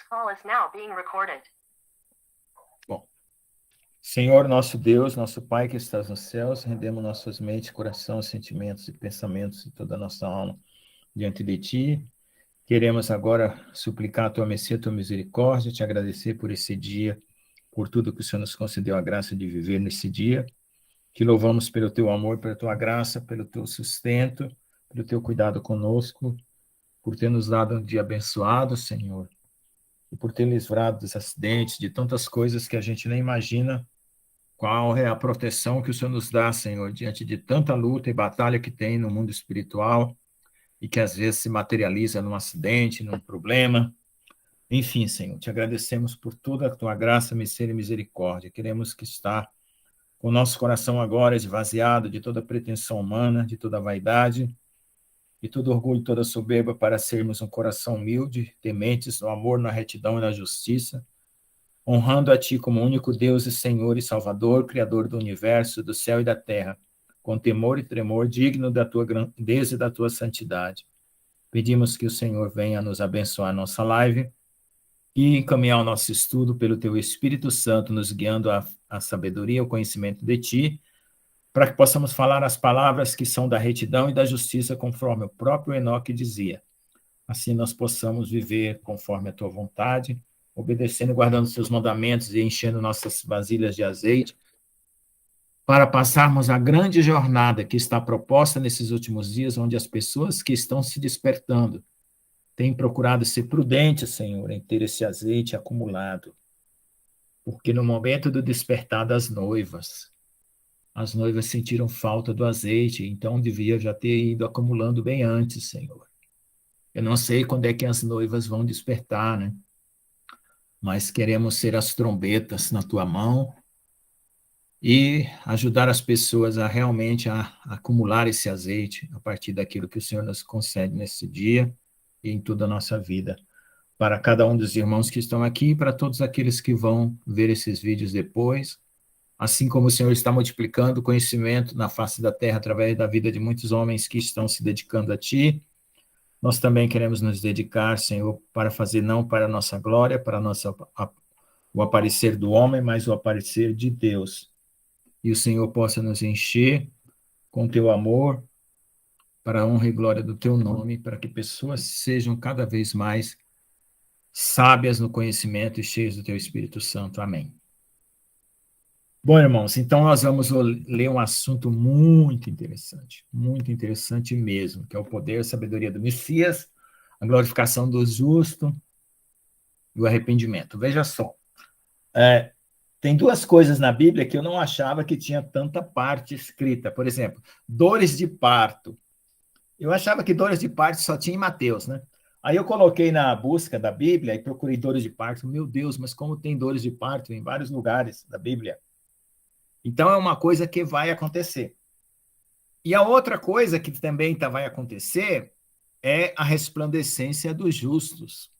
call is now being recorded. Bom, Senhor, nosso Deus, nosso Pai que estás nos céus, rendemos nossas mentes, coração, sentimentos e pensamentos e toda a nossa alma diante de Ti. Queremos agora suplicar a Tua mercê, a Tua misericórdia, te agradecer por esse dia, por tudo que o Senhor nos concedeu a graça de viver nesse dia. Te louvamos pelo Teu amor, pela Tua graça, pelo Teu sustento, pelo Teu cuidado conosco, por ter nos dado um dia abençoado, Senhor, e por ter livrado dos acidentes, de tantas coisas que a gente nem imagina qual é a proteção que o Senhor nos dá, Senhor, diante de tanta luta e batalha que tem no mundo espiritual e que às vezes se materializa num acidente, num problema. Enfim, Senhor, te agradecemos por toda a Tua graça, misericórdia. Queremos que está com o nosso coração agora esvaziado de toda pretensão humana, de toda vaidade, de todo orgulho, toda soberba, para sermos um coração humilde, tementes no amor, na retidão e na justiça, honrando a Ti como único Deus e Senhor e Salvador, Criador do universo, do céu e da terra, com temor e tremor, digno da Tua grandeza e da Tua santidade. Pedimos que o Senhor venha nos abençoar a nossa live e encaminhar o nosso estudo pelo Teu Espírito Santo, nos guiando à sabedoria, ao conhecimento de Ti, para que possamos falar as palavras que são da retidão e da justiça, conforme o próprio Enoque dizia. Assim nós possamos viver conforme a Tua vontade, obedecendo e guardando Seus mandamentos e enchendo nossas vasilhas de azeite, para passarmos a grande jornada que está proposta nesses últimos dias, onde as pessoas que estão se despertando têm procurado ser prudentes, Senhor, em ter esse azeite acumulado. Porque no momento do despertar das noivas, as noivas sentiram falta do azeite, então devia já ter ido acumulando bem antes, Senhor. Eu não sei quando é que as noivas vão despertar, né? Mas queremos ser as trombetas na Tua mão e ajudar as pessoas a realmente acumular esse azeite a partir daquilo que o Senhor nos concede nesse dia e em toda a nossa vida. Para cada um dos irmãos que estão aqui e para todos aqueles que vão ver esses vídeos depois, assim como o Senhor está multiplicando o conhecimento na face da terra através da vida de muitos homens que estão se dedicando a Ti, nós também queremos nos dedicar, Senhor, para fazer não para a nossa glória, para o aparecer do homem, mas o aparecer de Deus. E o Senhor possa nos encher com Teu amor, para a honra e glória do Teu nome, para que pessoas sejam cada vez mais sábias no conhecimento e cheias do Teu Espírito Santo. Amém. Bom, irmãos, então nós vamos ler um assunto muito interessante mesmo, que é o poder e a sabedoria do Messias, a glorificação do justo e o arrependimento. Veja só, tem duas coisas na Bíblia que eu não achava que tinha tanta parte escrita. Por exemplo, dores de parto. Eu achava que dores de parto só tinha em Mateus, né? Aí eu coloquei na busca da Bíblia e procurei dores de parto. Meu Deus, mas como tem dores de parto em vários lugares da Bíblia? Então, é uma coisa que vai acontecer. E a outra coisa que também vai acontecer é a resplandecência dos justos,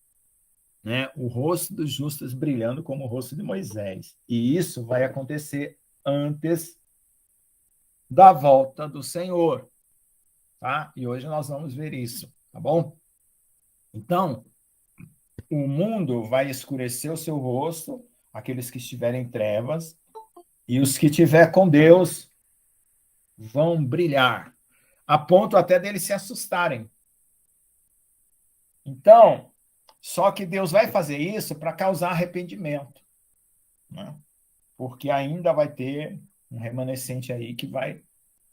né? O rosto dos justos brilhando como o rosto de Moisés. E isso vai acontecer antes da volta do Senhor, tá? E hoje nós vamos ver isso, tá bom? Então, o mundo vai escurecer o seu rosto, aqueles que estiverem em trevas, e os que estiver com Deus vão brilhar, a ponto até deles se assustarem. Então, só que Deus vai fazer isso para causar arrependimento, né? Porque ainda vai ter um remanescente aí que vai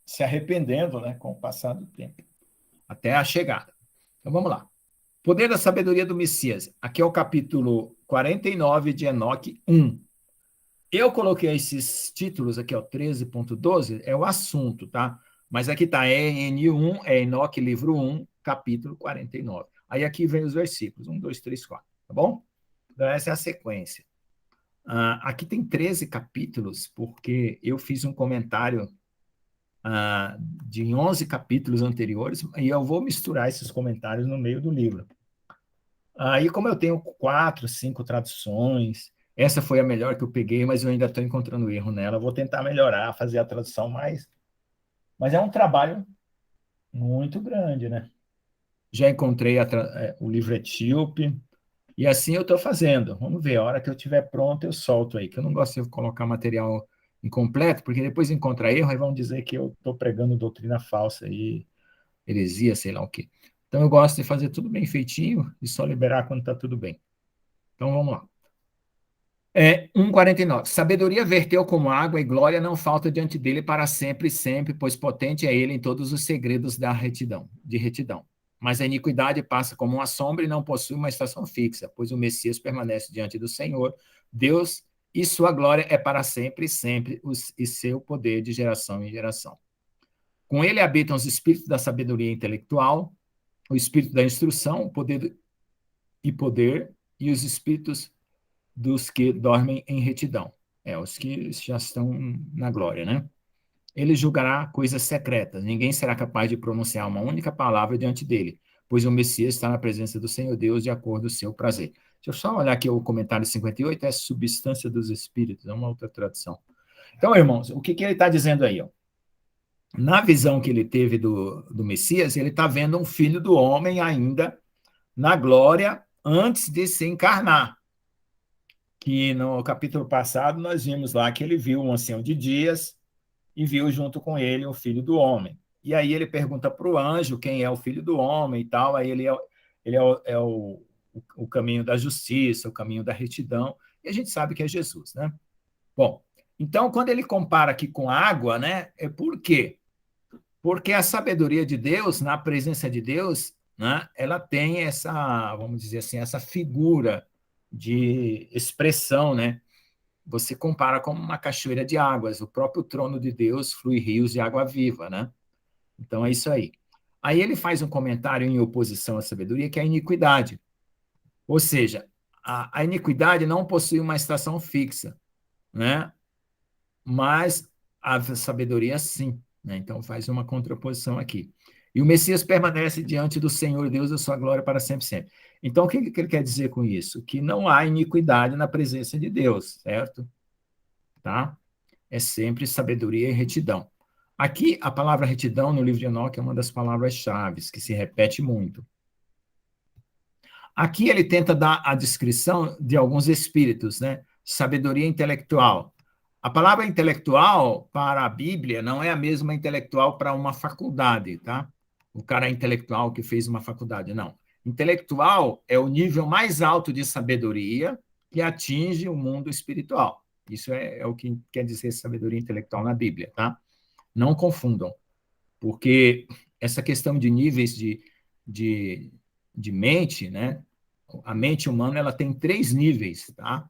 se arrependendo, né, com o passar do tempo, até a chegada. Então, vamos lá. Poder da sabedoria do Messias. Aqui é o capítulo 49 de Enoque 1. Eu coloquei esses títulos aqui, ó, 13.12, é o assunto, tá? Mas aqui está EN1, é Enoque, livro 1, capítulo 49. Aí aqui vem os versículos, 1, 2, 3, 4, tá bom? Então, essa é a sequência. Aqui tem 13 capítulos, porque eu fiz um comentário de 11 capítulos anteriores, e eu vou misturar esses comentários no meio do livro. Aí, como eu tenho 4, 5 traduções, essa foi a melhor que eu peguei, mas eu ainda estou encontrando erro nela. Eu vou tentar melhorar, fazer a tradução mais. Mas é um trabalho muito grande, né? Já encontrei o livro etíope, E assim eu estou fazendo. Vamos ver, a hora que eu estiver pronto, eu solto aí, que eu não gosto de colocar material incompleto, porque depois encontra erro e vão dizer que eu estou pregando doutrina falsa e heresia, sei lá o quê. Então eu gosto de fazer tudo bem feitinho e só liberar quando está tudo bem. Então vamos lá. 1,49. Sabedoria verteu como água e glória não falta diante dele para sempre e sempre, pois potente é ele em todos os segredos da retidão, de retidão. Mas a iniquidade passa como uma sombra e não possui uma estação fixa, pois o Messias permanece diante do Senhor, Deus, e sua glória é para sempre e sempre, e seu poder de geração em geração. Com ele habitam os espíritos da sabedoria intelectual, o espírito da instrução, o poder, e os espíritos dos que dormem em retidão. Os que já estão na glória, né? Ele julgará coisas secretas. Ninguém será capaz de pronunciar uma única palavra diante dele, pois o Messias está na presença do Senhor Deus de acordo com o seu prazer. Deixa eu só olhar aqui o comentário 58, é substância dos espíritos, é uma outra tradução. Então, irmãos, o que ele está dizendo aí? Ó? Na visão que ele teve do Messias, ele está vendo um filho do homem ainda na glória antes de se encarnar. Que no capítulo passado nós vimos lá que ele viu um ancião de dias e viu junto com ele o filho do homem. E aí ele pergunta para o anjo quem é o filho do homem e tal, aí ele é o caminho da justiça, o caminho da retidão, e a gente sabe que é Jesus, né? Bom, então quando ele compara aqui com água, né, é por quê? Porque a sabedoria de Deus, na presença de Deus, né, ela tem essa, vamos dizer assim, essa figura de expressão, né? Você compara com uma cachoeira de águas, o próprio trono de Deus flui rios de água viva, né? Então é isso aí. Aí ele faz um comentário em oposição à sabedoria, que é a iniquidade. Ou seja, a iniquidade não possui uma estação fixa, né? Mas a sabedoria sim, né? Então faz uma contraposição aqui. E o Messias permanece diante do Senhor Deus da sua glória para sempre, sempre. Então, o que ele quer dizer com isso? Que não há iniquidade na presença de Deus, certo? Tá? É sempre sabedoria e retidão. Aqui, a palavra retidão no livro de Enoque é uma das palavras-chave, que se repete muito. Aqui ele tenta dar a descrição de alguns espíritos, né? Sabedoria intelectual. A palavra intelectual para a Bíblia não é a mesma intelectual para uma faculdade, tá? O cara é intelectual que fez uma faculdade, não. Intelectual é o nível mais alto de sabedoria que atinge o mundo espiritual. Isso é o que quer dizer sabedoria intelectual na Bíblia, tá? Não confundam, porque essa questão de níveis de, de mente, né? A mente humana ela tem 3 níveis, tá?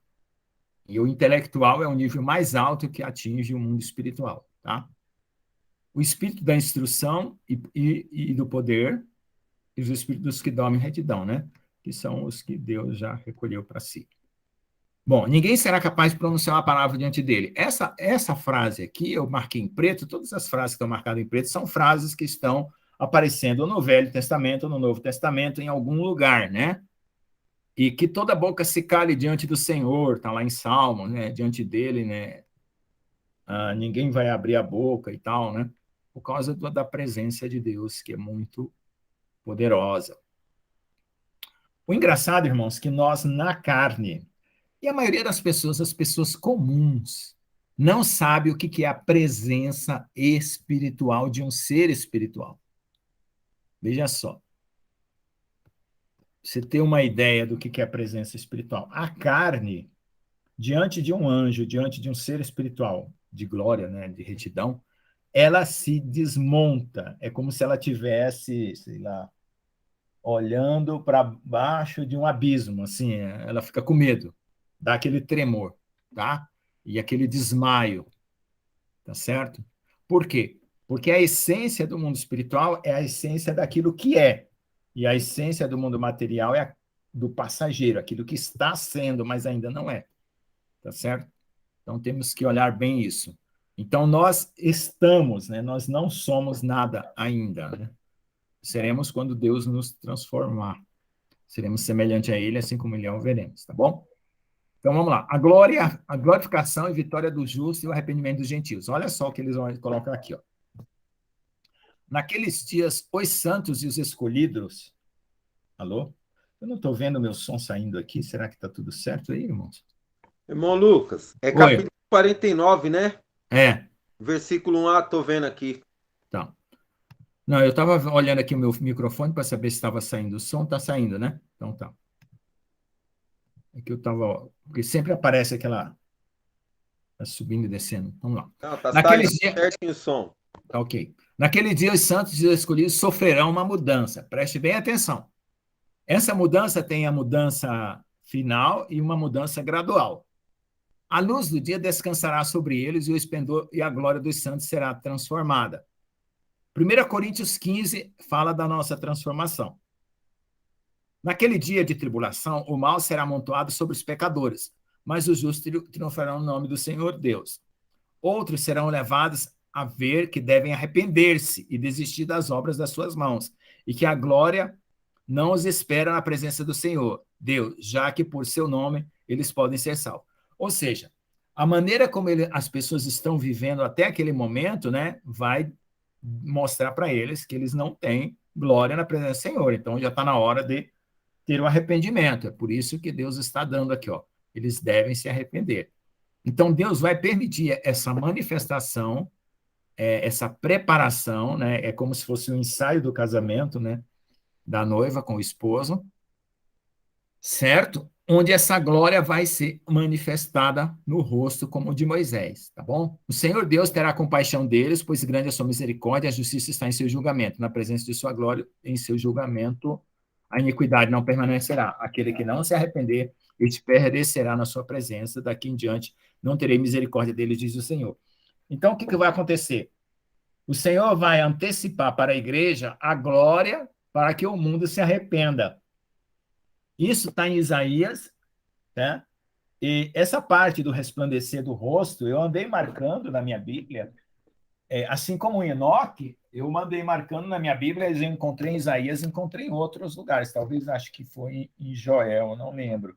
E o intelectual é o nível mais alto que atinge o mundo espiritual, tá? O espírito da instrução e do poder, e os espíritos que dormem em retidão, né? Que são os que Deus já recolheu para si. Bom, ninguém será capaz de pronunciar uma palavra diante dele. Essa frase aqui, eu marquei em preto, todas as frases que estão marcadas em preto são frases que estão aparecendo no Velho Testamento ou no Novo Testamento, em algum lugar, né? E que toda boca se cale diante do Senhor, está lá em Salmo, né? Diante dele, né? Ninguém vai abrir a boca e tal, né? Por causa da presença de Deus, que é muito poderosa. O engraçado, irmãos, que nós, na carne, e a maioria das pessoas, as pessoas comuns, não sabe o que é a presença espiritual de um ser espiritual. Veja só. Você tem uma ideia do que é a presença espiritual. A carne, diante de um anjo, diante de um ser espiritual, de glória, né, de retidão, ela se desmonta. É como se ela tivesse, sei lá, olhando para baixo de um abismo, assim, ela fica com medo, dá aquele tremor, tá? E aquele desmaio, tá certo? Por quê? Porque a essência do mundo espiritual é a essência daquilo que é, e a essência do mundo material é do passageiro, aquilo que está sendo, mas ainda não é, tá certo? Então temos que olhar bem isso. Então nós estamos, né? Nós não somos nada ainda, né? Seremos quando Deus nos transformar. Seremos semelhante a ele, assim como ele é, o veremos, tá bom? Então vamos lá. A glória, a glorificação e vitória do justo e o arrependimento dos gentios. Olha só o que eles vão colocar aqui, ó. Naqueles dias, os santos e os escolhidos, alô? Eu não estou vendo o meu som saindo aqui. Será que está tudo certo aí, irmãos? Irmão Lucas, é Oi. capítulo 49, né? É, Versículo 1a, tô vendo aqui. tá. Não, eu estava olhando aqui o meu microfone para saber se estava saindo o som. Está saindo, né? Então tá. É que eu estava. Porque sempre aparece aquela. Está subindo e descendo. Vamos lá. Não, tá Naqueles saindo dias. certinho o som. Tá ok. Naquele dia, os santos e os escolhidos sofrerão uma mudança. Preste bem atenção. Essa mudança tem a mudança final e uma mudança gradual. A luz do dia descansará sobre eles e o esplendor e a glória dos santos será transformada. 1 Coríntios 15 fala da nossa transformação. Naquele dia de tribulação, o mal será amontoado sobre os pecadores, mas os justos triunfarão no nome do Senhor Deus. Outros serão levados a ver que devem arrepender-se e desistir das obras das suas mãos, e que a glória não os espera na presença do Senhor, Deus, já que por seu nome eles podem ser salvos. Ou seja, a maneira como as pessoas estão vivendo até aquele momento, né, vai mostrar para eles que eles não têm glória na presença do Senhor. Então já está na hora de ter o arrependimento. É por isso que Deus está dando aqui, ó. Eles devem se arrepender. Então Deus vai permitir essa manifestação, essa preparação, né? É como se fosse um ensaio do casamento, né? Da noiva com o esposo, certo? Onde essa glória vai ser manifestada no rosto como o de Moisés, tá bom? O Senhor Deus terá compaixão deles, pois grande é a sua misericórdia, a justiça está em seu julgamento. Na presença de sua glória, em seu julgamento, a iniquidade não permanecerá. Aquele que não se arrepender, este perecerá na sua presença. Daqui em diante, não terei misericórdia deles, diz o Senhor. Então, o que vai acontecer? O Senhor vai antecipar para a igreja a glória para que o mundo se arrependa. Isso está em Isaías, né? E essa parte do resplandecer do rosto, eu andei marcando na minha Bíblia, assim como em Enoque, eu mandei marcando na minha Bíblia, eu encontrei em Isaías, encontrei em outros lugares, talvez acho que foi em Joel, não lembro.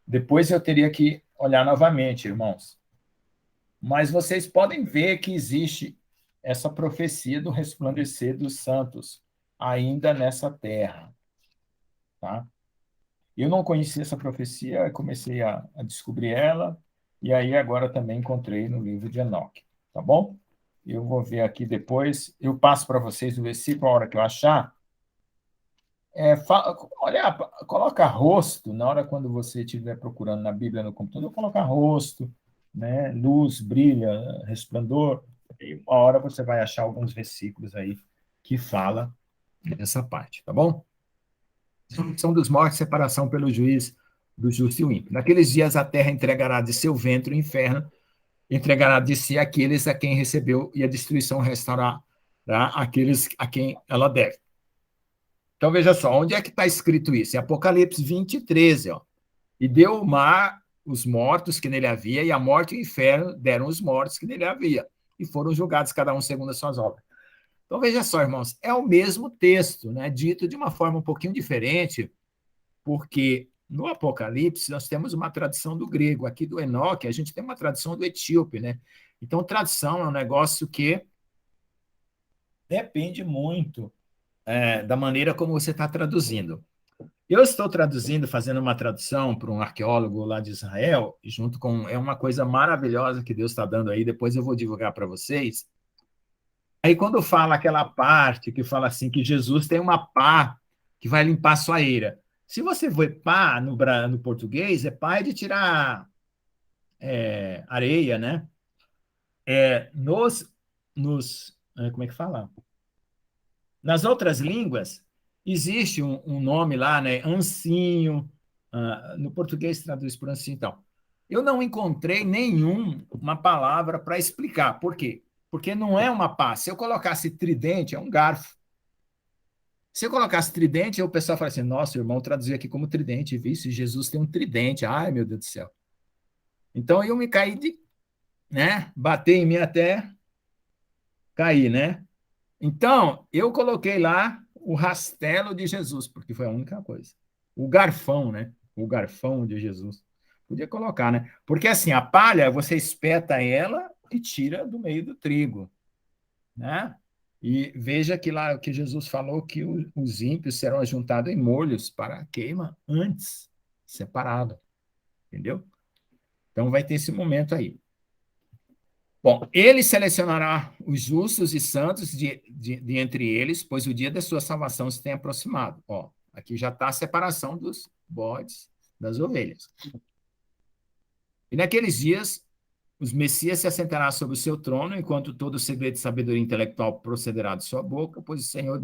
Depois eu teria que olhar novamente, irmãos. Mas vocês podem ver que existe essa profecia do resplandecer dos santos ainda nessa terra, tá? Eu não conhecia essa profecia, comecei a descobrir ela, e aí agora também encontrei no livro de Enoque, tá bom? Eu vou ver aqui depois, eu passo para vocês o versículo, a hora que eu achar. Olha, coloca rosto, na hora quando você estiver procurando na Bíblia, no computador, coloca rosto, né? Luz, brilha, resplandor, e uma hora você vai achar alguns versículos aí que fala dessa parte, tá bom? São dos mortos, separação pelo juiz do justo e o ímpio. Naqueles dias a terra entregará de seu ventre o inferno, entregará de si aqueles a quem recebeu, e a destruição restaurará aqueles a quem ela deve. Então, veja só, onde é que está escrito isso? É Apocalipse 20, 13. Ó. E deu o mar os mortos que nele havia, e a morte e o inferno deram os mortos que nele havia, e foram julgados cada um segundo as suas obras. Então, veja só, irmãos, é o mesmo texto, né, dito de uma forma um pouquinho diferente, porque no Apocalipse nós temos uma tradução do grego, aqui do Enoque a gente tem uma tradução do etíope, né? Então, tradução é um negócio que depende muito da maneira como você está traduzindo. Eu estou traduzindo, fazendo uma tradução para um arqueólogo lá de Israel, junto com... É uma coisa maravilhosa que Deus está dando aí, depois eu vou divulgar para vocês. Aí, quando fala aquela parte que fala assim, que Jesus tem uma pá que vai limpar sua eira. Se você for pá no português, é pá de tirar areia, né? Como é que fala? Nas outras línguas, existe um nome lá, né? Ancinho. No português traduz por ancinho, então. Eu não encontrei nenhuma palavra para explicar. Por quê? Porque não é uma pá. Se eu colocasse tridente, é um garfo. Se eu colocasse tridente, o pessoal fala assim, nossa, o irmão traduziu aqui como tridente, viu? Se Jesus tem um tridente, ai, meu Deus do céu. Então, eu me caí né? Bater em mim até cair, né? Então, eu coloquei lá o rastelo de Jesus, porque foi a única coisa. O garfão, né? O garfão de Jesus. Podia colocar, né? Porque assim, a palha, você espeta ela e tira do meio do trigo, né? E veja que lá que Jesus falou que os ímpios serão ajuntados em molhos para a queima antes, separado, entendeu? Então vai ter esse momento aí. Bom, ele selecionará os justos e santos de entre eles, pois o dia da sua salvação se tem aproximado. Ó, aqui já está a separação dos bodes das ovelhas. E naqueles dias, os Messias se assentará sobre o seu trono, enquanto todo o segredo de sabedoria intelectual procederá de sua boca, pois o Senhor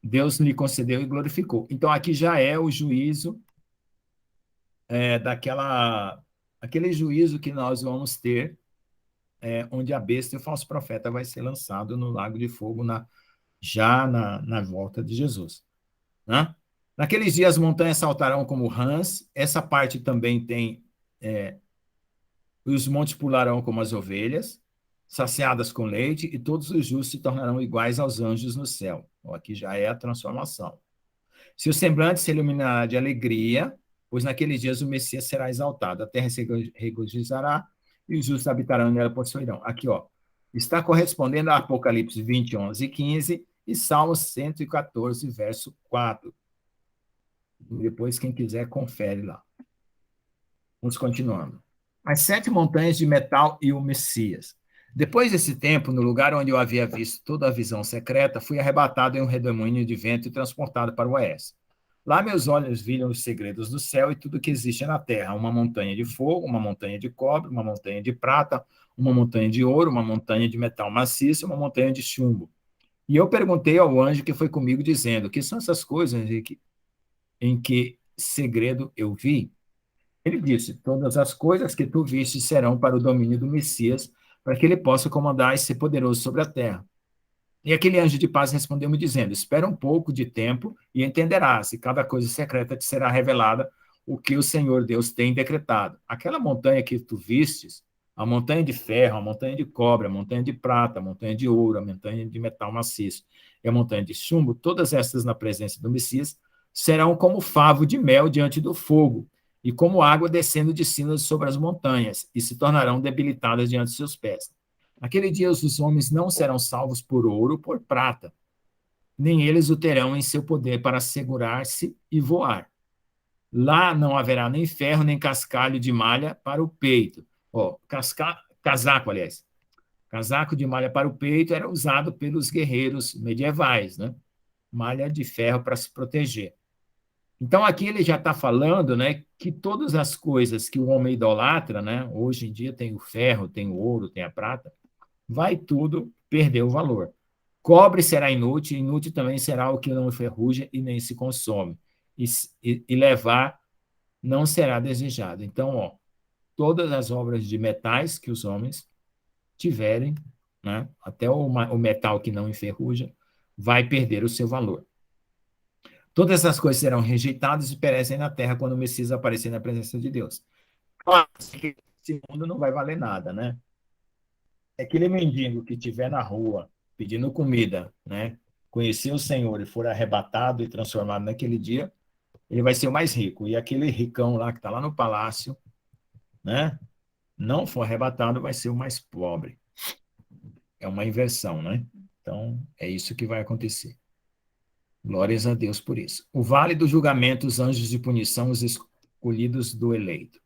Deus lhe concedeu e glorificou. Então, aqui já é o juízo aquele juízo que nós vamos ter, onde a besta e o falso profeta vai ser lançado no lago de fogo já na volta de Jesus. Né? Naqueles dias as montanhas saltarão como rãs, essa parte também tem os montes pularão como as ovelhas, saciadas com leite, e todos os justos se tornarão iguais aos anjos no céu. Então, aqui já é a transformação. Seu semblante se iluminará de alegria, pois naqueles dias o Messias será exaltado. A terra se regozijará e os justos habitarão nela possuirão. Aqui, ó, está correspondendo a Apocalipse 20, 11 e 15 e Salmos 114, verso 4. Depois, quem quiser, confere lá. Vamos continuando. As 7 montanhas de metal e o Messias. Depois desse tempo, no lugar onde eu havia visto toda a visão secreta, fui arrebatado em um redemoinho de vento e transportado para o oeste. Lá meus olhos viram os segredos do céu e tudo que existe na terra: uma montanha de fogo, uma montanha de cobre, uma montanha de prata, uma montanha de ouro, uma montanha de metal maciço, uma montanha de chumbo. E eu perguntei ao anjo que foi comigo, dizendo: que são essas coisas em que segredo eu vi? Ele disse: todas as coisas que tu viste serão para o domínio do Messias, para que ele possa comandar e ser poderoso sobre a terra. E aquele anjo de paz respondeu-me, dizendo: espera um pouco de tempo e entenderás, e cada coisa secreta te será revelada, o que o Senhor Deus tem decretado. Aquela montanha que tu vistes, a montanha de ferro, a montanha de cobre, a montanha de prata, a montanha de ouro, a montanha de metal maciço e a montanha de chumbo, todas estas na presença do Messias, serão como favo de mel diante do fogo, e como água descendo de cima sobre as montanhas, e se tornarão debilitadas diante de seus pés. Naquele dia os homens não serão salvos por ouro, por prata, nem eles o terão em seu poder para segurar-se e voar. Lá não haverá nem ferro, nem cascalho de malha para o peito. Casaco, aliás. Casaco de malha para o peito era usado pelos guerreiros medievais, né? Malha de ferro para se proteger. Então, aqui ele já está falando, né, que todas as coisas que o homem idolatra, né, hoje em dia tem o ferro, tem o ouro, tem a prata, vai tudo perder o valor. Cobre será inútil, inútil também será o que não enferruja e nem se consome. E levar não será desejado. Então, ó, todas as obras de metais que os homens tiverem, né, até o metal que não enferruja, vai perder o seu valor. Todas essas coisas serão rejeitadas e perecem na terra quando o Messias aparecer na presença de Deus. Claro que esse mundo não vai valer nada, né? Aquele mendigo que estiver na rua pedindo comida, né? Conhecer o Senhor e for arrebatado e transformado naquele dia, ele vai ser o mais rico. E aquele ricão lá que está lá no palácio, né? Não for arrebatado, vai ser o mais pobre. É uma inversão, né? Então, é isso que vai acontecer. Glórias a Deus por isso. O vale do julgamento, os anjos de punição, os escolhidos do eleito.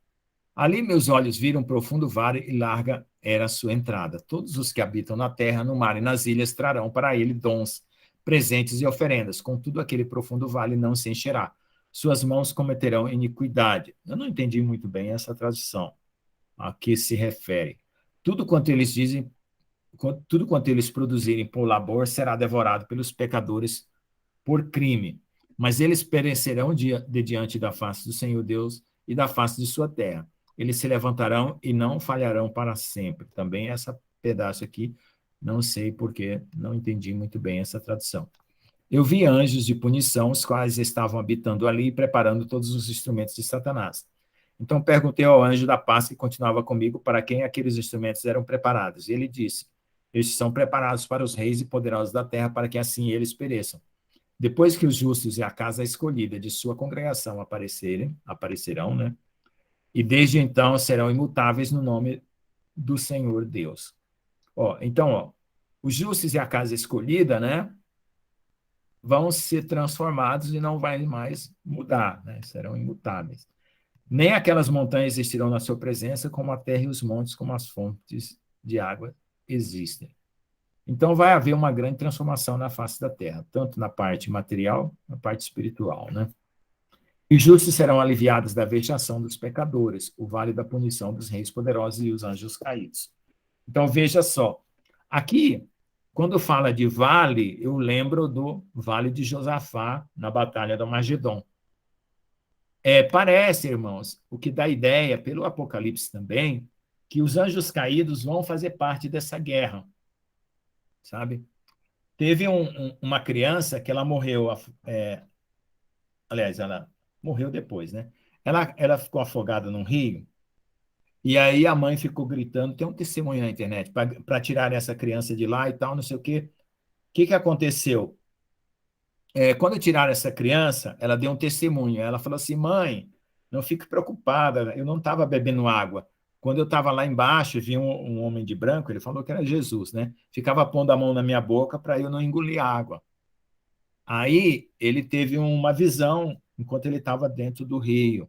Ali meus olhos viram um profundo vale e larga era a sua entrada. Todos os que habitam na terra, no mar e nas ilhas trarão para ele dons, presentes e oferendas. Contudo, aquele profundo vale não se encherá. Suas mãos cometerão iniquidade. Eu não entendi muito bem essa tradução a que se refere. Tudo quanto eles dizem, tudo quanto eles produzirem por labor será devorado pelos pecadores por crime, mas eles perecerão de diante da face do Senhor Deus e da face de sua terra. Eles se levantarão e não falharão para sempre. Também essa pedaço aqui, não sei porque não entendi muito bem essa tradução. Eu vi anjos de punição, os quais estavam habitando ali, preparando todos os instrumentos de Satanás. Então perguntei ao anjo da paz que continuava comigo para quem aqueles instrumentos eram preparados. E ele disse: estes são preparados para os reis e poderosos da terra, para que assim eles pereçam. Depois que os justos e a casa escolhida de sua congregação aparecerão, né? E desde então serão imutáveis no nome do Senhor Deus. Então, Os justos e a casa escolhida, né, vão ser transformados e não vai mais mudar, né, serão imutáveis. Nem aquelas montanhas existirão na sua presença, como a terra e os montes, como as fontes de água existem. Então, vai haver uma grande transformação na face da terra, tanto na parte material, na parte espiritual, né? Os justos serão aliviados da vexação dos pecadores, o vale da punição dos reis poderosos e os anjos caídos. Então, veja só. Aqui, quando fala de vale, eu lembro do vale de Josafá, na Batalha do Magedon. Parece, irmãos, o que dá ideia, pelo Apocalipse também, que os anjos caídos vão fazer parte dessa guerra, sabe? Teve uma criança que ela morreu, aliás, ela morreu depois, né? Ela ficou afogada num rio, e aí a mãe ficou gritando, tem um testemunho na internet, para tirar essa criança de lá e tal, não sei o quê. O que aconteceu? Quando tiraram essa criança, ela deu um testemunho. Ela falou assim: mãe, não fique preocupada, eu não estava bebendo água. Quando eu estava lá embaixo, vi um homem de branco, ele falou que era Jesus, né? Ficava pondo a mão na minha boca para eu não engolir água. Aí ele teve uma visão enquanto ele estava dentro do rio.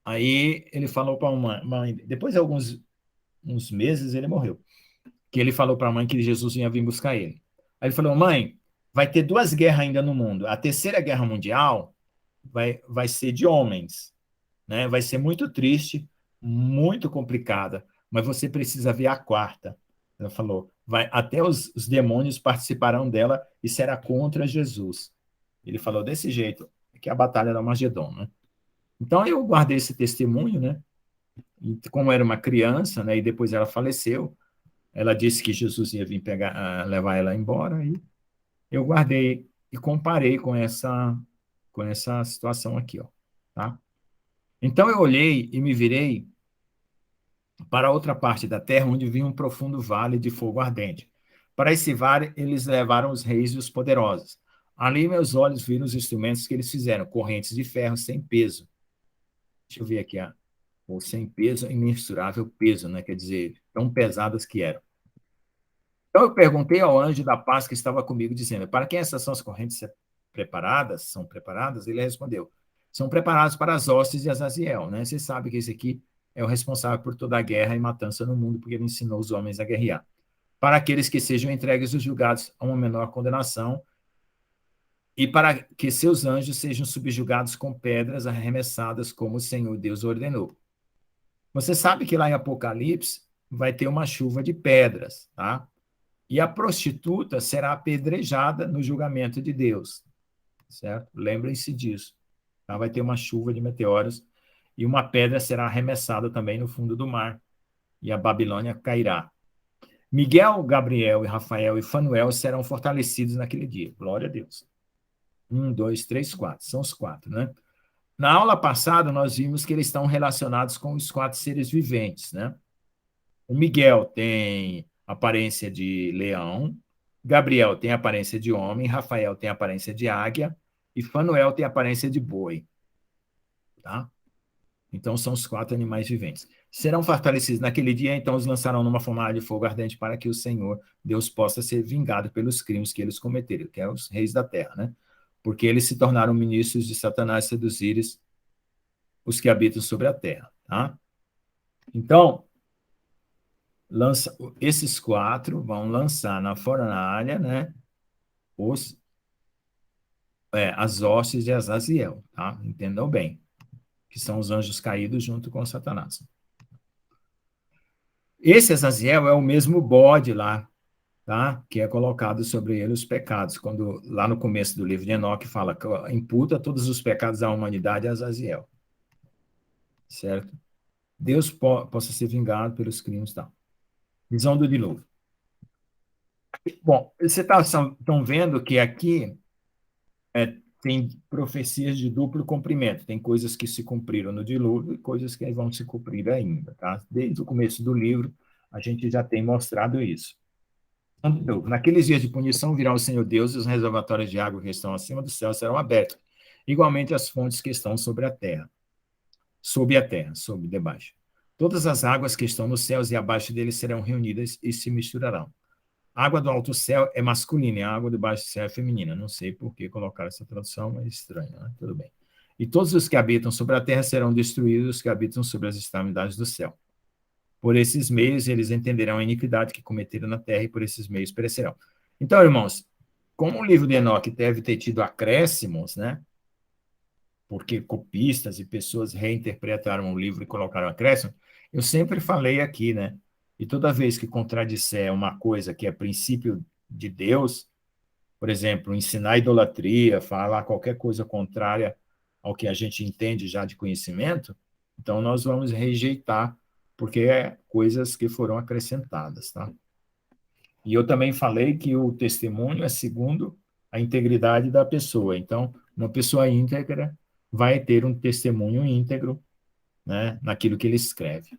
Aí ele falou para a mãe, depois de uns meses ele morreu, que ele falou para a mãe que Jesus ia vir buscar ele. Aí ele falou: mãe, vai ter duas guerras ainda no mundo. A terceira guerra mundial vai ser de homens, né? Vai ser muito triste, muito complicada, mas você precisa ver a quarta. Ela falou: até os demônios participarão dela e será contra Jesus. Ele falou desse jeito, que é a batalha do Armagedon, né? Então eu guardei esse testemunho, né? E como era uma criança, né? E depois ela faleceu, ela disse que Jesus ia vir levar ela embora, e eu guardei e comparei com essa situação aqui, ó, tá? Então eu olhei e me virei para outra parte da terra, onde vinha um profundo vale de fogo ardente. Para esse vale eles levaram os reis e os poderosos. Ali meus olhos viram os instrumentos que eles fizeram, correntes de ferro sem peso. Deixa eu ver aqui, ou sem peso, imensurável peso, né? Quer dizer, tão pesadas que eram. Então eu perguntei ao anjo da paz que estava comigo, dizendo: para quem essas são as correntes preparadas? São preparadas? Ele respondeu: são preparadas para as hostes de Azaziel, né? Você sabe que esse aqui é o responsável por toda a guerra e matança no mundo, porque ele ensinou os homens a guerrear. Para aqueles que sejam entregues ou julgados a uma menor condenação, e para que seus anjos sejam subjugados com pedras arremessadas, como o Senhor Deus ordenou. Você sabe que lá em Apocalipse vai ter uma chuva de pedras, tá? E a prostituta será apedrejada no julgamento de Deus, certo? Lembrem-se disso. Tá? Vai ter uma chuva de meteoros e uma pedra será arremessada também no fundo do mar, e a Babilônia cairá. Miguel, Gabriel, e Rafael e Fanuel serão fortalecidos naquele dia. Glória a Deus. 1, 2, 3, 4. São os 4, né? Na aula passada, nós vimos que eles estão relacionados com os 4 seres viventes, né? O Miguel tem aparência de leão, Gabriel tem aparência de homem, Rafael tem aparência de águia e Fanuel tem aparência de boi. Tá? Então, são os 4 animais viventes. Serão fortalecidos naquele dia, então os lançarão numa fornalha de fogo ardente para que o Senhor, Deus, possa ser vingado pelos crimes que eles cometeram, que é os reis da terra, né? Porque eles se tornaram ministros de Satanás, seduzires os que habitam sobre a terra. Tá? Então, esses 4 vão lançar na fornalha, né, as hostes de Azaziel, tá? Entendam bem, que são os anjos caídos junto com Satanás. Esse Azaziel é o mesmo bode lá, tá? Que é colocado sobre ele os pecados, quando lá no começo do livro de Enoque fala que imputa todos os pecados da humanidade a Azaziel, certo? Deus possa ser vingado pelos crimes, tá? Visão do dilúvio. Bom, vocês estão vendo que aqui tem profecias de duplo cumprimento. Tem coisas que se cumpriram no dilúvio e coisas que vão se cumprir ainda. Tá? Desde o começo do livro, a gente já tem mostrado isso. Então, naqueles dias de punição virá o Senhor Deus e os reservatórios de água que estão acima do céu serão abertos. Igualmente as fontes que estão sobre a terra. Sob a terra, sob, debaixo. Todas as águas que estão nos céus e abaixo deles serão reunidas e se misturarão. água do alto céu é masculina e a água do baixo céu é feminina. Não sei por que colocaram essa tradução, mas é estranho, né? Tudo bem. E todos os que habitam sobre a terra serão destruídos, os que habitam sobre as extremidades do céu. Por esses meios eles entenderão a iniquidade que cometeram na terra e por esses meios perecerão. Então, irmãos, como o livro de Enoque deve ter tido acréscimos, né? Porque copistas e pessoas reinterpretaram o livro e colocaram acréscimo, eu sempre falei aqui, né? E toda vez que contradisser uma coisa que é princípio de Deus, por exemplo, ensinar idolatria, falar qualquer coisa contrária ao que a gente entende já de conhecimento, então nós vamos rejeitar, porque é coisas que foram acrescentadas, tá? E eu também falei que o testemunho é segundo a integridade da pessoa. Então, uma pessoa íntegra vai ter um testemunho íntegro, né, naquilo que ele escreve.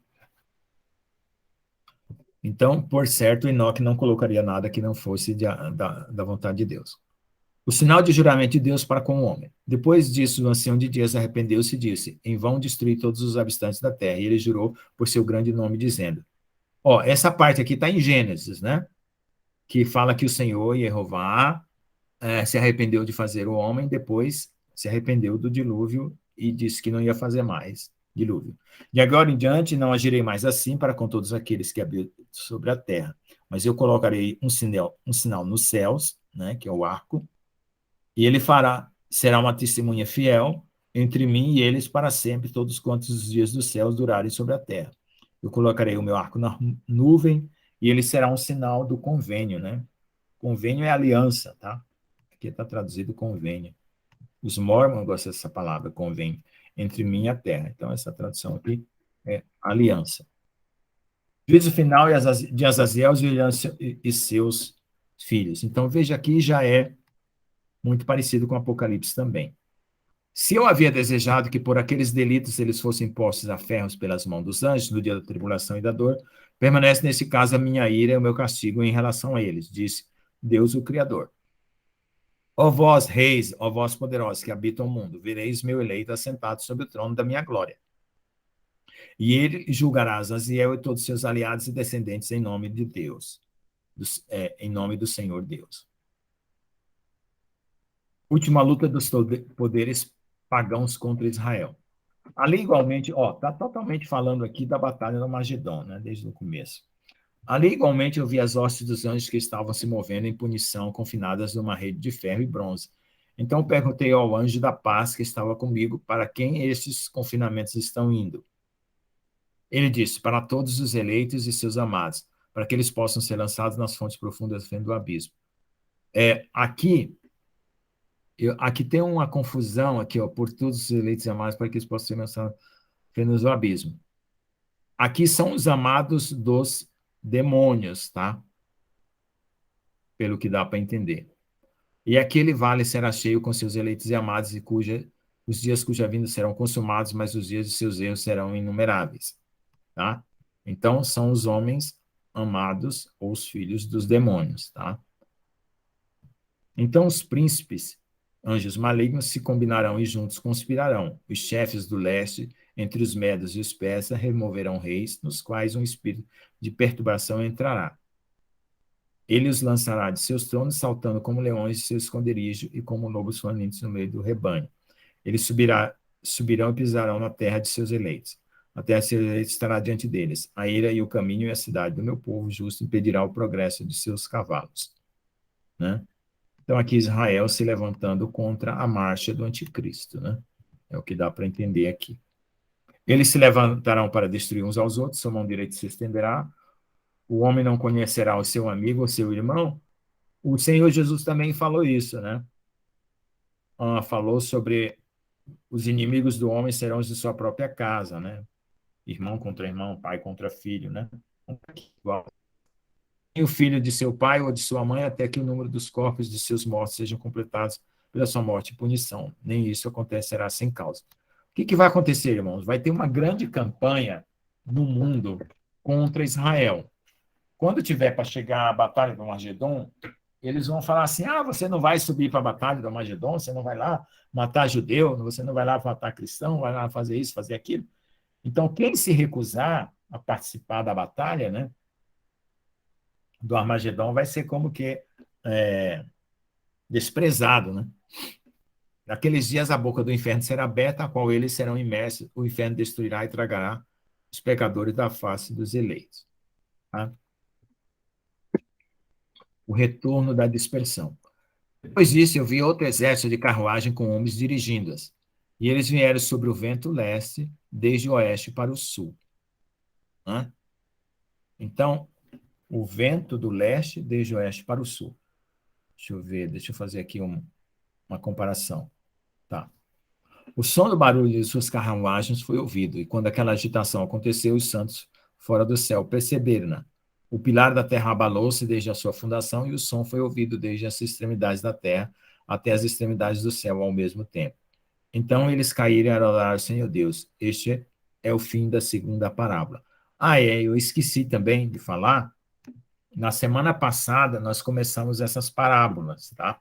Então, por certo, Enoque não colocaria nada que não fosse da vontade de Deus. O sinal de juramento de Deus para com o homem. Depois disso, o ancião de dias arrependeu-se e disse: em vão destruir todos os habitantes da terra. E ele jurou por seu grande nome, dizendo: ó, essa parte aqui está em Gênesis, né? Que fala que o Senhor, Jeová, se arrependeu de fazer o homem, depois se arrependeu do dilúvio e disse que não ia fazer mais dilúvio. De agora em diante não agirei mais assim para com todos aqueles que habitam sobre a terra, mas eu colocarei um sinal nos céus, né, que é o arco, e ele será uma testemunha fiel entre mim e eles para sempre, todos quantos os dias dos céus durarem sobre a terra. Eu colocarei o meu arco na nuvem e ele será um sinal do convênio, né? Convênio é aliança, tá? Aqui está traduzido convênio. Os mormons gostam dessa palavra, convênio, entre mim e a terra. Então, essa tradução aqui é aliança. Juízo final de Azaziel e seus filhos. Então, veja aqui, já é muito parecido com Apocalipse também. Se eu havia desejado que por aqueles delitos eles fossem postos a ferros pelas mãos dos anjos no dia da tribulação e da dor, permanece nesse caso a minha ira e o meu castigo em relação a eles, disse Deus o Criador. Ó vós, reis, ó vós poderosos que habitam o mundo, vereis meu eleito assentado sobre o trono da minha glória. E ele julgará Azaziel e todos seus aliados e descendentes em nome de Deus, em nome do Senhor Deus. Última luta dos poderes pagãos contra Israel. Ali, igualmente, está totalmente falando aqui da batalha do Magedon, né, desde o começo. Ali, igualmente, eu vi as hostes dos anjos que estavam se movendo em punição, confinadas numa rede de ferro e bronze. Então perguntei ao anjo da paz que estava comigo, para quem estes confinamentos estão indo? Ele disse, para todos os eleitos e seus amados, para que eles possam ser lançados nas fontes profundas do abismo. Aqui tem uma confusão, aqui, ó, por todos os eleitos e amados, para que eles possam ser lançados no abismo. Aqui são os amados dos demônios, tá? Pelo que dá para entender. E aquele vale será cheio com seus eleitos e amados, e os dias cuja vinda serão consumados, mas os dias de seus erros serão inumeráveis. Tá? Então, são os homens amados ou os filhos dos demônios. Tá? Então, os príncipes, anjos malignos, se combinarão e juntos conspirarão. Os chefes do leste, entre os medos e os persas, removerão reis, nos quais um espírito de perturbação entrará. Ele os lançará de seus tronos, saltando como leões de seu esconderijo e como lobos famintos no meio do rebanho. Eles subirão e pisarão na terra de seus eleitos. A terra de seus eleitos estará diante deles. A ira e o caminho e a cidade do meu povo justo impedirá o progresso de seus cavalos. Né? Então, aqui Israel se levantando contra a marcha do anticristo. Né? É o que dá para entender aqui. Eles se levantarão para destruir uns aos outros, sua mão direita se estenderá. O homem não conhecerá o seu amigo ou seu irmão. O Senhor Jesus também falou isso, né? Falou sobre os inimigos do homem serão os de sua própria casa, né? Irmão contra irmão, pai contra filho, né? E o filho de seu pai ou de sua mãe, até que o número dos corpos de seus mortos sejam completados pela sua morte e punição. Nem isso acontecerá sem causa. O que vai acontecer, irmãos? Vai ter uma grande campanha no mundo contra Israel. Quando tiver para chegar a batalha do Magedon, eles vão falar assim, você não vai subir para a batalha do Magedon, você não vai lá matar judeu, você não vai lá matar cristão, vai lá fazer isso, fazer aquilo. Então, quem se recusar a participar da batalha, né, do Armagedon vai ser como que desprezado, né? Naqueles dias a boca do inferno será aberta, a qual eles serão imersos, o inferno destruirá e tragará os pecadores da face dos eleitos. Tá? O retorno da dispersão. Depois disso, eu vi outro exército de carruagem com homens dirigindo-as. E eles vieram sobre o vento leste, desde o oeste para o sul. Né? Então, o vento do leste, desde o oeste para o sul. Deixa eu ver, deixa eu fazer aqui uma comparação. Tá. O som do barulho de suas carruagens foi ouvido, e quando aquela agitação aconteceu, os santos fora do céu perceberam-na. O pilar da terra abalou-se desde a sua fundação, e o som foi ouvido desde as extremidades da terra até as extremidades do céu ao mesmo tempo. Então eles caíram e adoraram o Senhor Deus. Este é o fim da segunda parábola. Eu esqueci também de falar. Na semana passada, nós começamos essas parábolas, tá?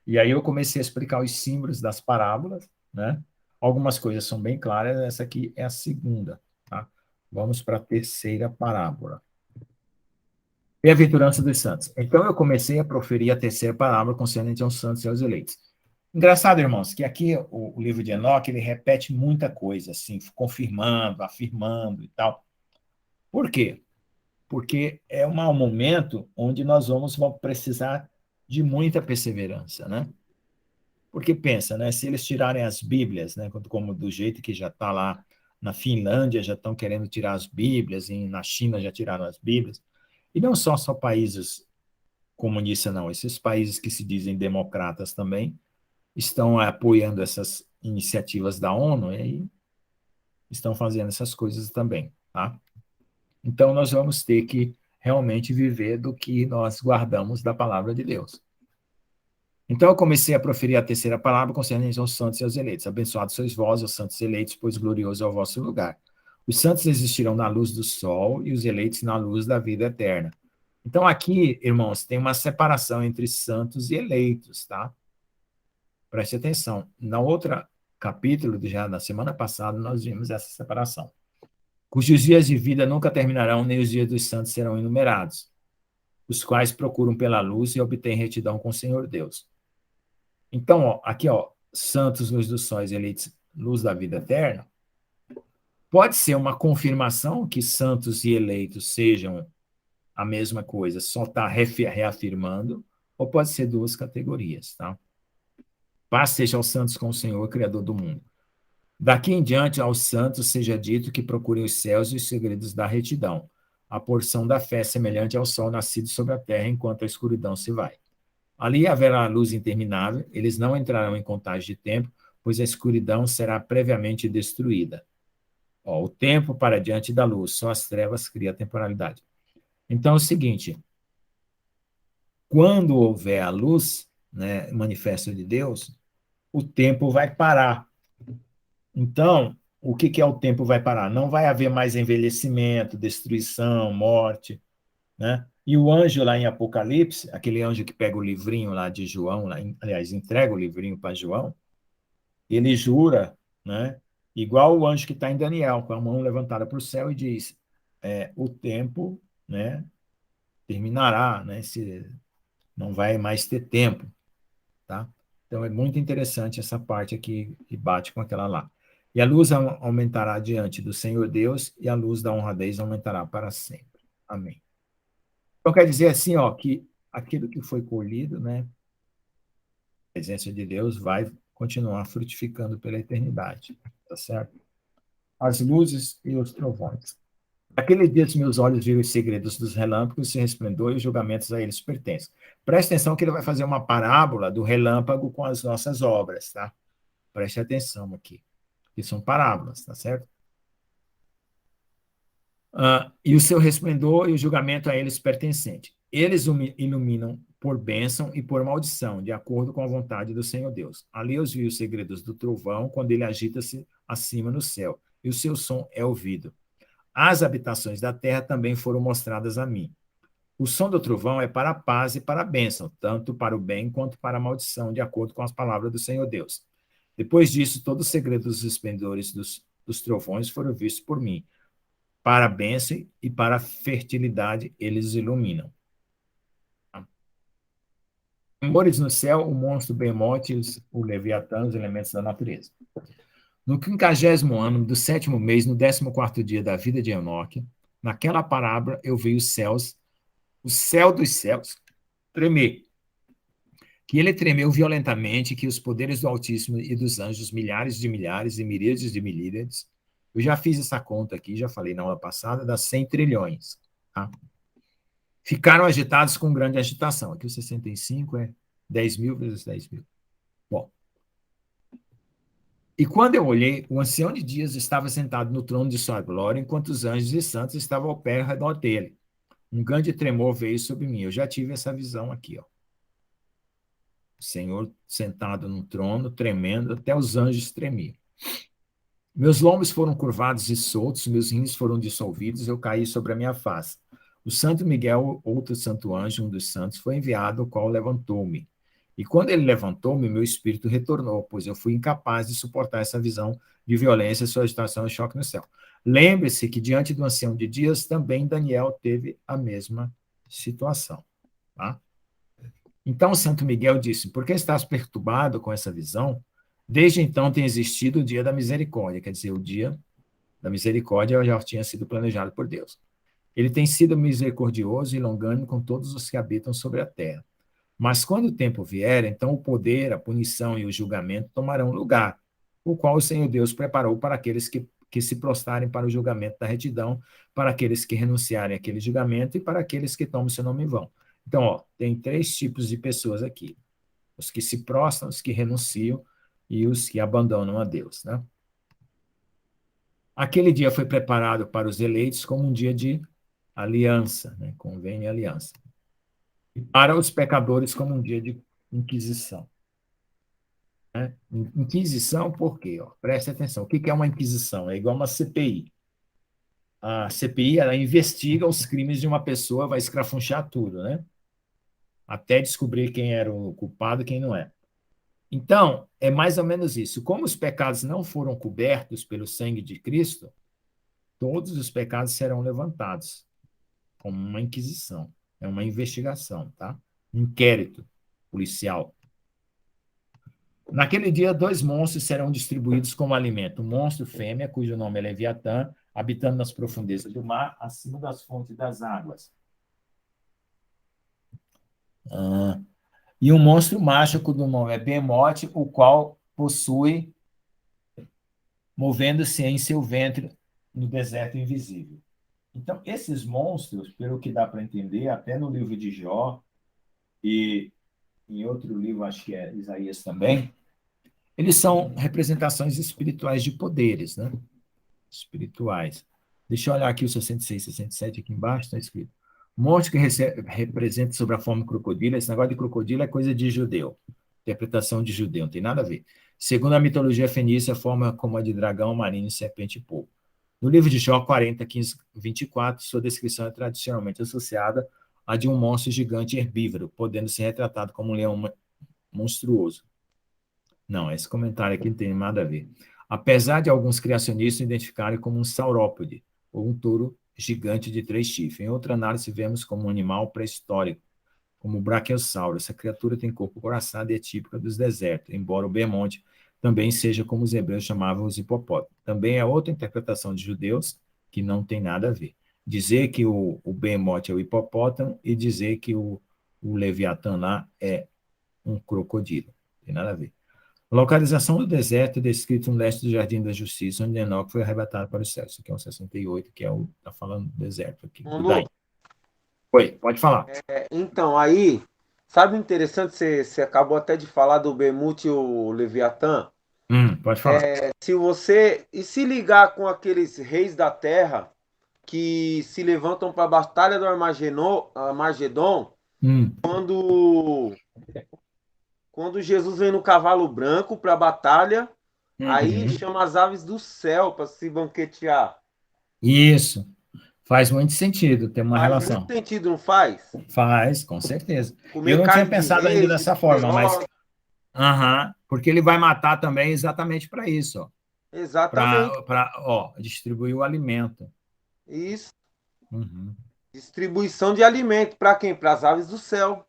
E aí eu comecei a explicar os símbolos das parábolas, né? Algumas coisas são bem claras, essa aqui é a segunda, tá? Vamos para a terceira parábola. Bem-aventurança dos santos. Então eu comecei a proferir a terceira parábola concernente aos santos e aos eleitos. Engraçado, irmãos, que aqui o livro de Enoque, ele repete muita coisa, assim, confirmando, afirmando e tal. Por quê? Porque é um momento onde nós vamos precisar de muita perseverança, né? Porque pensa, né? Se eles tirarem as Bíblias, né? Como do jeito que já está lá na Finlândia, já estão querendo tirar as Bíblias, e na China já tiraram as Bíblias, e não só países comunistas, não, esses países que se dizem democratas também estão apoiando essas iniciativas da ONU e estão fazendo essas coisas também, tá? Então, nós vamos ter que realmente viver do que nós guardamos da palavra de Deus. Então, eu comecei a proferir a terceira palavra concernente aos santos e aos eleitos. Abençoados sois vós, os santos eleitos, pois glorioso é o vosso lugar. Os santos existirão na luz do sol e os eleitos na luz da vida eterna. Então, aqui, irmãos, tem uma separação entre santos e eleitos, tá? Preste atenção. Na outra capítulo, já na semana passada, nós vimos essa separação. Cujos dias de vida nunca terminarão, nem os dias dos santos serão enumerados, os quais procuram pela luz e obtêm retidão com o Senhor Deus. Então, aqui, santos, luz dos sóis, eleitos, luz da vida eterna, pode ser uma confirmação que santos e eleitos sejam a mesma coisa, só está reafirmando, ou pode ser duas categorias, tá? Paz seja aos santos com o Senhor, Criador do mundo. Daqui em diante, aos santos seja dito que procurem os céus e os segredos da retidão. A porção da fé semelhante ao sol nascido sobre a terra, enquanto a escuridão se vai. Ali haverá luz interminável, eles não entrarão em contagem de tempo, pois a escuridão será previamente destruída. O tempo para diante da luz, só as trevas criam a temporalidade. Então é o seguinte, quando houver a luz, né, manifesto de Deus, o tempo vai parar. Então, o que é o tempo vai parar? Não vai haver mais envelhecimento, destruição, morte, né? E o anjo lá em Apocalipse, aquele anjo que pega o livrinho lá de João, aliás, entrega o livrinho para João, ele jura, né? Igual o anjo que está em Daniel, com a mão levantada para o céu e diz, o tempo, né, terminará, né? Não vai mais ter tempo, tá? Então, é muito interessante essa parte aqui que bate com aquela lá. E a luz aumentará diante do Senhor Deus, e a luz da honradez aumentará para sempre. Amém. Então, quer dizer assim, que aquilo que foi colhido, né, a presença de Deus vai continuar frutificando pela eternidade, tá certo? As luzes e os trovões. Naquele dia, meus olhos viram os segredos dos relâmpagos, seu resplendor e os julgamentos a eles pertencem. Preste atenção que ele vai fazer uma parábola do relâmpago com as nossas obras, tá? Preste atenção aqui, que são parábolas, tá certo? E o seu resplendor e o julgamento a eles pertencente. Eles iluminam por bênção e por maldição, de acordo com a vontade do Senhor Deus. Ali eu vi os segredos do trovão, quando ele agita-se acima no céu, e o seu som é ouvido. As habitações da terra também foram mostradas a mim. O som do trovão é para a paz e para a bênção, tanto para o bem quanto para a maldição, de acordo com as palavras do Senhor Deus. Depois disso, todo o segredo dos esplendores dos trovões foram vistos por mim. Para a bênção e para a fertilidade eles iluminam. Tremores no céu, o monstro Behemoth, o Leviatã, os elementos da natureza. No 50º ano do 7º mês, no 14º dia da vida de Enoque, naquela parábola eu vi os céus, o céu dos céus, tremer. Que ele tremeu violentamente, que os poderes do Altíssimo e dos anjos, milhares e miríades de miríades, eu já fiz essa conta aqui, já falei na aula passada, das 100 trilhões. Tá? Ficaram agitados com grande agitação. Aqui o 65 é 10 mil vezes 10 mil. Bom. E quando eu olhei, o ancião de dias estava sentado no trono de sua glória, enquanto os anjos e santos estavam ao pé ao redor dele. Um grande tremor veio sobre mim. Eu já tive essa visão aqui, ó. O Senhor sentado no trono, tremendo, até os anjos tremiam. Meus lombos foram curvados e soltos, meus rins foram dissolvidos, eu caí sobre a minha face. O santo Miguel, outro santo anjo, um dos santos, foi enviado, o qual levantou-me. E quando ele levantou-me, meu espírito retornou, pois eu fui incapaz de suportar essa visão de violência, sua agitação e choque no céu. Lembre-se que diante do ancião de dias, também Daniel teve a mesma situação. Tá? Então o santo Miguel disse, por que estás perturbado com essa visão? Desde então tem existido o dia da misericórdia, quer dizer, o dia da misericórdia já tinha sido planejado por Deus. Ele tem sido misericordioso e longânimo com todos os que habitam sobre a terra. Mas quando o tempo vier, então o poder, a punição e o julgamento tomarão lugar, o qual o Senhor Deus preparou para aqueles que se prostrarem para o julgamento da retidão, para aqueles que renunciarem àquele julgamento e para aqueles que tomam seu nome em vão. Então, ó, tem 3 tipos de pessoas aqui. Os que se prostram, os que renunciam e os que abandonam a Deus, né? Aquele dia foi preparado para os eleitos como um dia de aliança, né? Convênio e aliança. E para os pecadores como um dia de inquisição. Né? Inquisição por quê? Ó, preste atenção. O que é uma inquisição? É igual uma CPI. A CPI, ela investiga os crimes de uma pessoa, vai escrafunchar tudo, né? Até descobrir quem era o culpado e quem não é. Então, é mais ou menos isso. Como os pecados não foram cobertos pelo sangue de Cristo, todos os pecados serão levantados, como uma inquisição. É uma investigação, tá? Um inquérito policial. Naquele dia, 2 monstros serão distribuídos como alimento. Um monstro fêmea, cujo nome é Leviatã, habitando nas profundezas do mar, acima das fontes das águas. E um monstro macho, cujo nome é Behemoth, o qual possui, movendo-se em seu ventre no deserto invisível. Então, esses monstros, pelo que dá para entender, até no livro de Jó, e em outro livro, acho que é Isaías também, eles são representações espirituais de poderes, né? Espirituais. Deixa eu olhar aqui o 66, 67, aqui embaixo, está escrito. Monstro que representa sobre a forma de crocodilo. Esse negócio de crocodilo é coisa de judeu. Interpretação de judeu, não tem nada a ver. Segundo a mitologia fenícia, a forma como a de dragão, marinho, serpente e polvo. No livro de Jó 40, 15, 24, sua descrição é tradicionalmente associada à de um monstro gigante herbívoro, podendo ser retratado como um leão monstruoso. Não, esse comentário aqui não tem nada a ver. Apesar de alguns criacionistas identificarem como um saurópode, ou um touro gigante de 3 chifres. Em outra análise, vemos como um animal pré-histórico, como o brachiosauro. Essa criatura tem corpo coraçado e é típica dos desertos, embora o Behemoth também seja como os hebreus chamavam os hipopótamos. Também é outra interpretação de judeus que não tem nada a ver. Dizer que o Behemoth é o hipopótamo e dizer que o Leviatã lá é um crocodilo. Não tem nada a ver. A localização do deserto é descrito no leste do Jardim da Justiça, onde Enoque foi arrebatado para o céu. Isso aqui é um 68, que é o está falando do deserto aqui. Oi, pode falar. Então, aí, sabe o interessante? Você acabou até de falar do Behemoth e o Leviatã. Pode falar. Se você se ligar com aqueles reis da terra que se levantam para a batalha do Armagedon, quando Jesus vem no cavalo branco para a batalha, aí chama as aves do céu para se banquetear. Isso. Faz muito sentido ter uma relação. Faz muito sentido, não faz? Faz, com certeza. Comer Eu não tinha carne de pensado reis, ainda dessa de forma, mas... feroz. porque ele vai matar também exatamente para isso, ó. Exatamente. Para distribuir o alimento. Isso. Distribuição de alimento. Para quem? Para as aves do céu.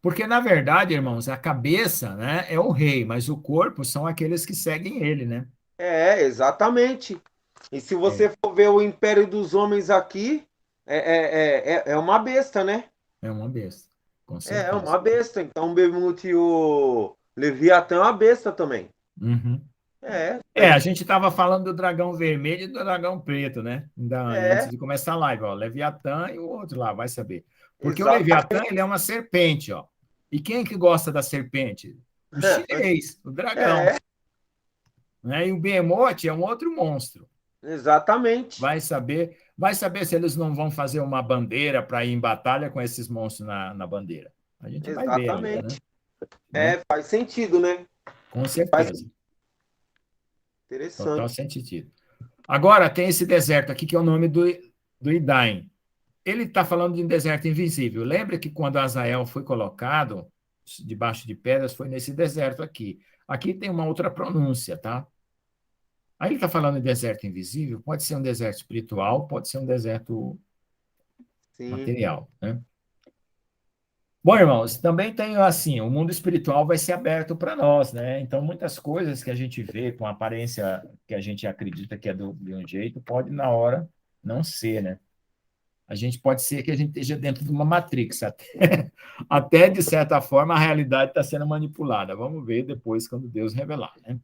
Porque, na verdade, irmãos, a cabeça, né, é o rei, mas o corpo são aqueles que seguem ele, né? Exatamente. E se É, você for ver o Império dos Homens aqui, é uma besta, né? é uma besta, com É certeza. uma besta. Então o Behemoth e o Leviatã é uma besta também. Uhum. A A gente, gente estava falando do dragão vermelho e do dragão preto, né? Antes é, de começar a live, ó, Leviatã e o outro lá, vai saber. Porque o Leviatã, exatamente. ele é uma serpente, ó. E quem que gosta da serpente? O chinês, o dragão, É, né? E o Behemoth é um outro monstro. exatamente. Vai saber se eles não vão fazer uma bandeira para ir em batalha com esses monstros na bandeira. A gente vai ver ainda, né? Exatamente. Né? Faz sentido, né? Com Faz certeza. Total interessante. sentido. Agora, tem esse deserto aqui, que é o nome do Idaim. Ele está falando de um deserto invisível. Lembra que quando Azael foi colocado debaixo de pedras, foi nesse deserto aqui. Aqui tem uma outra pronúncia, tá? Aí ele está falando de deserto invisível, pode ser um deserto espiritual, pode ser um deserto Sim. material, né? Bom, irmãos, também tem assim, o mundo espiritual vai ser aberto para nós, né? Então, muitas coisas que a gente vê com aparência que a gente acredita que é de um jeito, pode na hora não ser, né? A gente pode ser que a gente esteja dentro de uma matrix, até de certa forma a realidade está sendo manipulada. Vamos ver depois quando Deus revelar, né?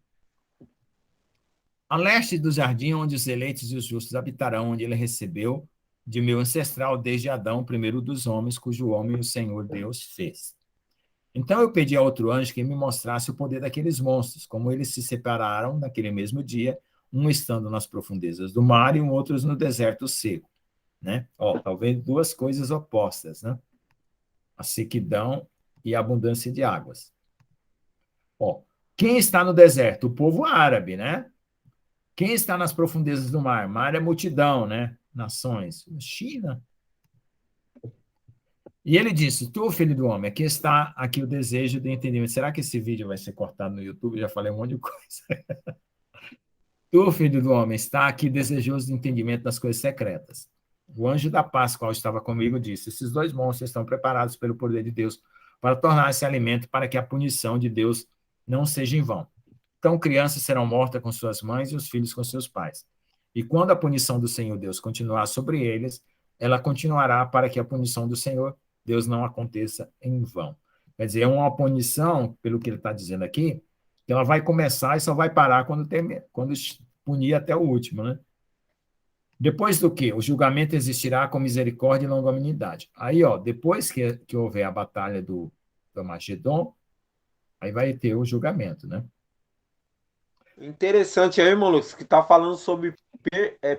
A leste do jardim onde os eleitos e os justos habitarão, onde ele recebeu de meu ancestral desde Adão, primeiro dos homens, cujo homem o Senhor Deus fez. Então eu pedi a outro anjo que me mostrasse o poder daqueles monstros, como eles se separaram naquele mesmo dia, um estando nas profundezas do mar e um outro no deserto seco, né? Talvez duas coisas opostas, né? A sequidão e a abundância de águas. Quem está no deserto? O povo árabe, né? Quem está nas profundezas do mar? Mar é multidão, né? Nações. China. E ele disse: Tu, filho do homem, aqui está aqui o desejo de entendimento. Será que esse vídeo vai ser cortado no YouTube? Já falei um monte de coisa. Tu, filho do homem, está aqui desejoso de entendimento das coisas secretas. O anjo da paz, qual estava comigo, disse: Esses dois monstros estão preparados pelo poder de Deus para tornar-se alimento para que a punição de Deus não seja em vão. Então, crianças serão mortas com suas mães e os filhos com seus pais. E quando a punição do Senhor Deus continuar sobre eles, ela continuará para que a punição do Senhor Deus não aconteça em vão. Quer dizer, é uma punição, pelo que ele está dizendo aqui, que ela vai começar e só vai parar quando punir até o último, né? Depois do que? O julgamento existirá com misericórdia e longanimidade. Aí, depois que houver a batalha do Armagedon, aí vai ter o julgamento, né? Interessante aí, irmão Lucas, que tá falando sobre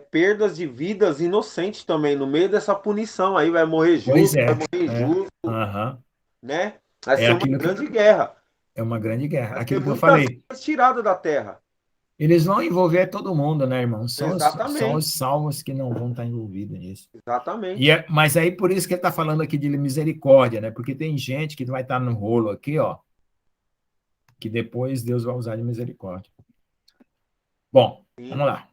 perdas de vidas inocentes também, no meio dessa punição aí, vai morrer Pois justo, vai é, morrer é, injusto, aham. né? Vai É ser uma aquilo que grande guerra. é uma grande guerra. Vai ter Aquilo que eu muitas falei, vidas tiradas da terra. eles vão envolver todo mundo, né, irmão? Só Exatamente, os salvos que não vão estar envolvidos nisso. exatamente. Mas aí por isso que ele está falando aqui de misericórdia, né? Porque tem gente que vai estar no rolo aqui, que depois Deus vai usar de misericórdia. Bom, Sim. vamos lá.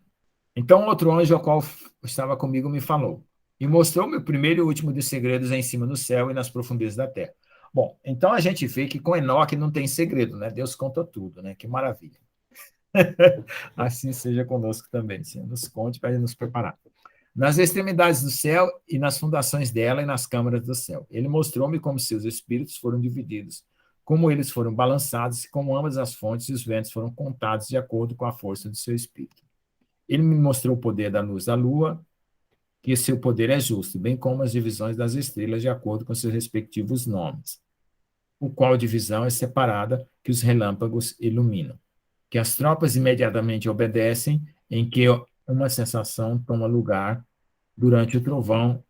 Então, outro anjo, ao qual estava comigo, me falou, e mostrou-me o primeiro e o último dos segredos em cima no céu e nas profundezas da terra. Bom, então a gente vê que com Enoque não tem segredo, né? Deus conta tudo, né? Que maravilha. Assim seja conosco também, Senhor. Nos conte para nos preparar. Nas extremidades do céu e nas fundações dela e nas câmaras do céu. Ele mostrou-me como seus espíritos foram divididos, como eles foram balançados e como ambas as fontes e os ventos foram contados de acordo com a força do seu espírito. Ele me mostrou o poder da luz da lua, que seu poder é justo, bem como as divisões das estrelas de acordo com seus respectivos nomes, o qual divisão é separada que os relâmpagos iluminam, que as tropas imediatamente obedecem, em que uma sensação toma lugar durante o trovão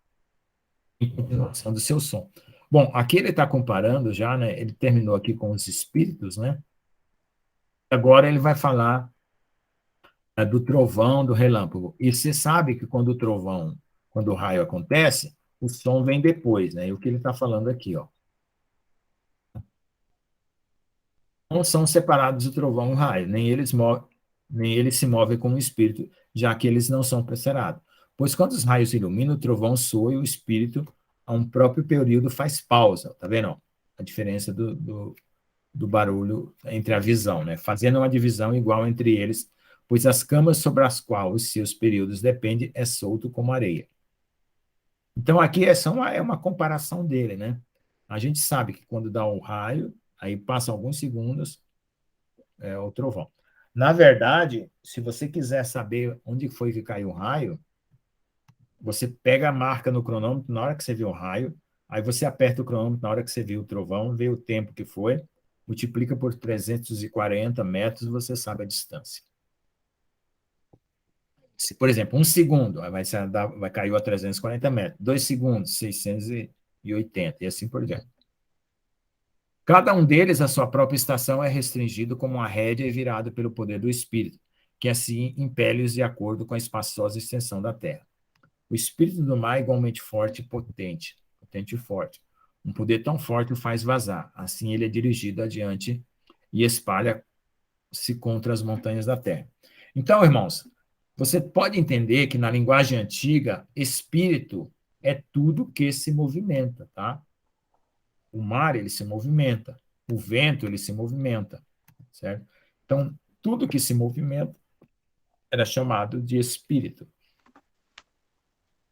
em continuação do seu som. Bom, aqui ele está comparando já, né? Ele terminou aqui com os espíritos, né? Agora ele vai falar do trovão, do relâmpago. E você sabe que quando o trovão, quando o raio acontece, o som vem depois, né? E o que ele está falando aqui, não são separados o trovão e o raio, nem eles se movem como um espírito, já que eles não são precerados. Pois quando os raios iluminam, o trovão soa e o espírito, a um próprio período, faz pausa, tá vendo? a diferença do barulho entre a visão, né? Fazendo uma divisão igual entre eles, pois as camas sobre as quais os seus períodos dependem é solto como areia. Então, aqui é uma comparação dele, né? A gente sabe que quando dá um raio, aí passa alguns segundos, é o trovão. Na verdade, se você quiser saber onde foi que caiu o raio, você pega a marca no cronômetro na hora que você viu o raio, aí você aperta o cronômetro na hora que você viu o trovão, vê o tempo que foi, multiplica por 340 metros, você sabe a distância. Se, por exemplo, 1 segundo, vai cair a 340 metros. 2 segundos, 680, e assim por diante. Cada um deles, a sua própria estação, é restringido como uma rédea e virado pelo poder do Espírito, que assim impele-os de acordo com a espaçosa extensão da Terra. O espírito do mar é igualmente forte e potente e forte. Um poder tão forte o faz vazar. Assim ele é dirigido adiante e espalha-se contra as montanhas da terra. Então, irmãos, você pode entender que na linguagem antiga, espírito é tudo que se movimenta, tá? O mar, ele se movimenta. O vento, ele se movimenta, certo? Então, tudo que se movimenta era chamado de espírito.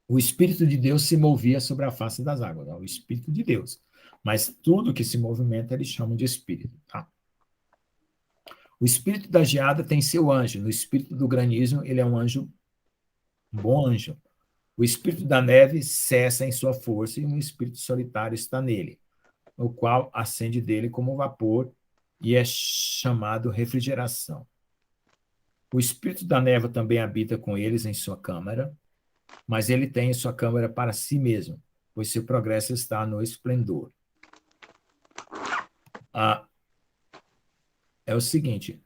O Espírito de Deus se movia sobre a face das águas, o Espírito de Deus. Mas tudo que se movimenta, eles chamam de Espírito. Tá? O Espírito da geada tem seu anjo. No Espírito do granizo, ele é um anjo, um bom anjo. O Espírito da neve cessa em sua força e um Espírito solitário está nele, o qual ascende dele como vapor e é chamado refrigeração. O Espírito da névoa também habita com eles em sua câmara, mas ele tem sua câmara para si mesmo, pois seu progresso está no esplendor. É o seguinte,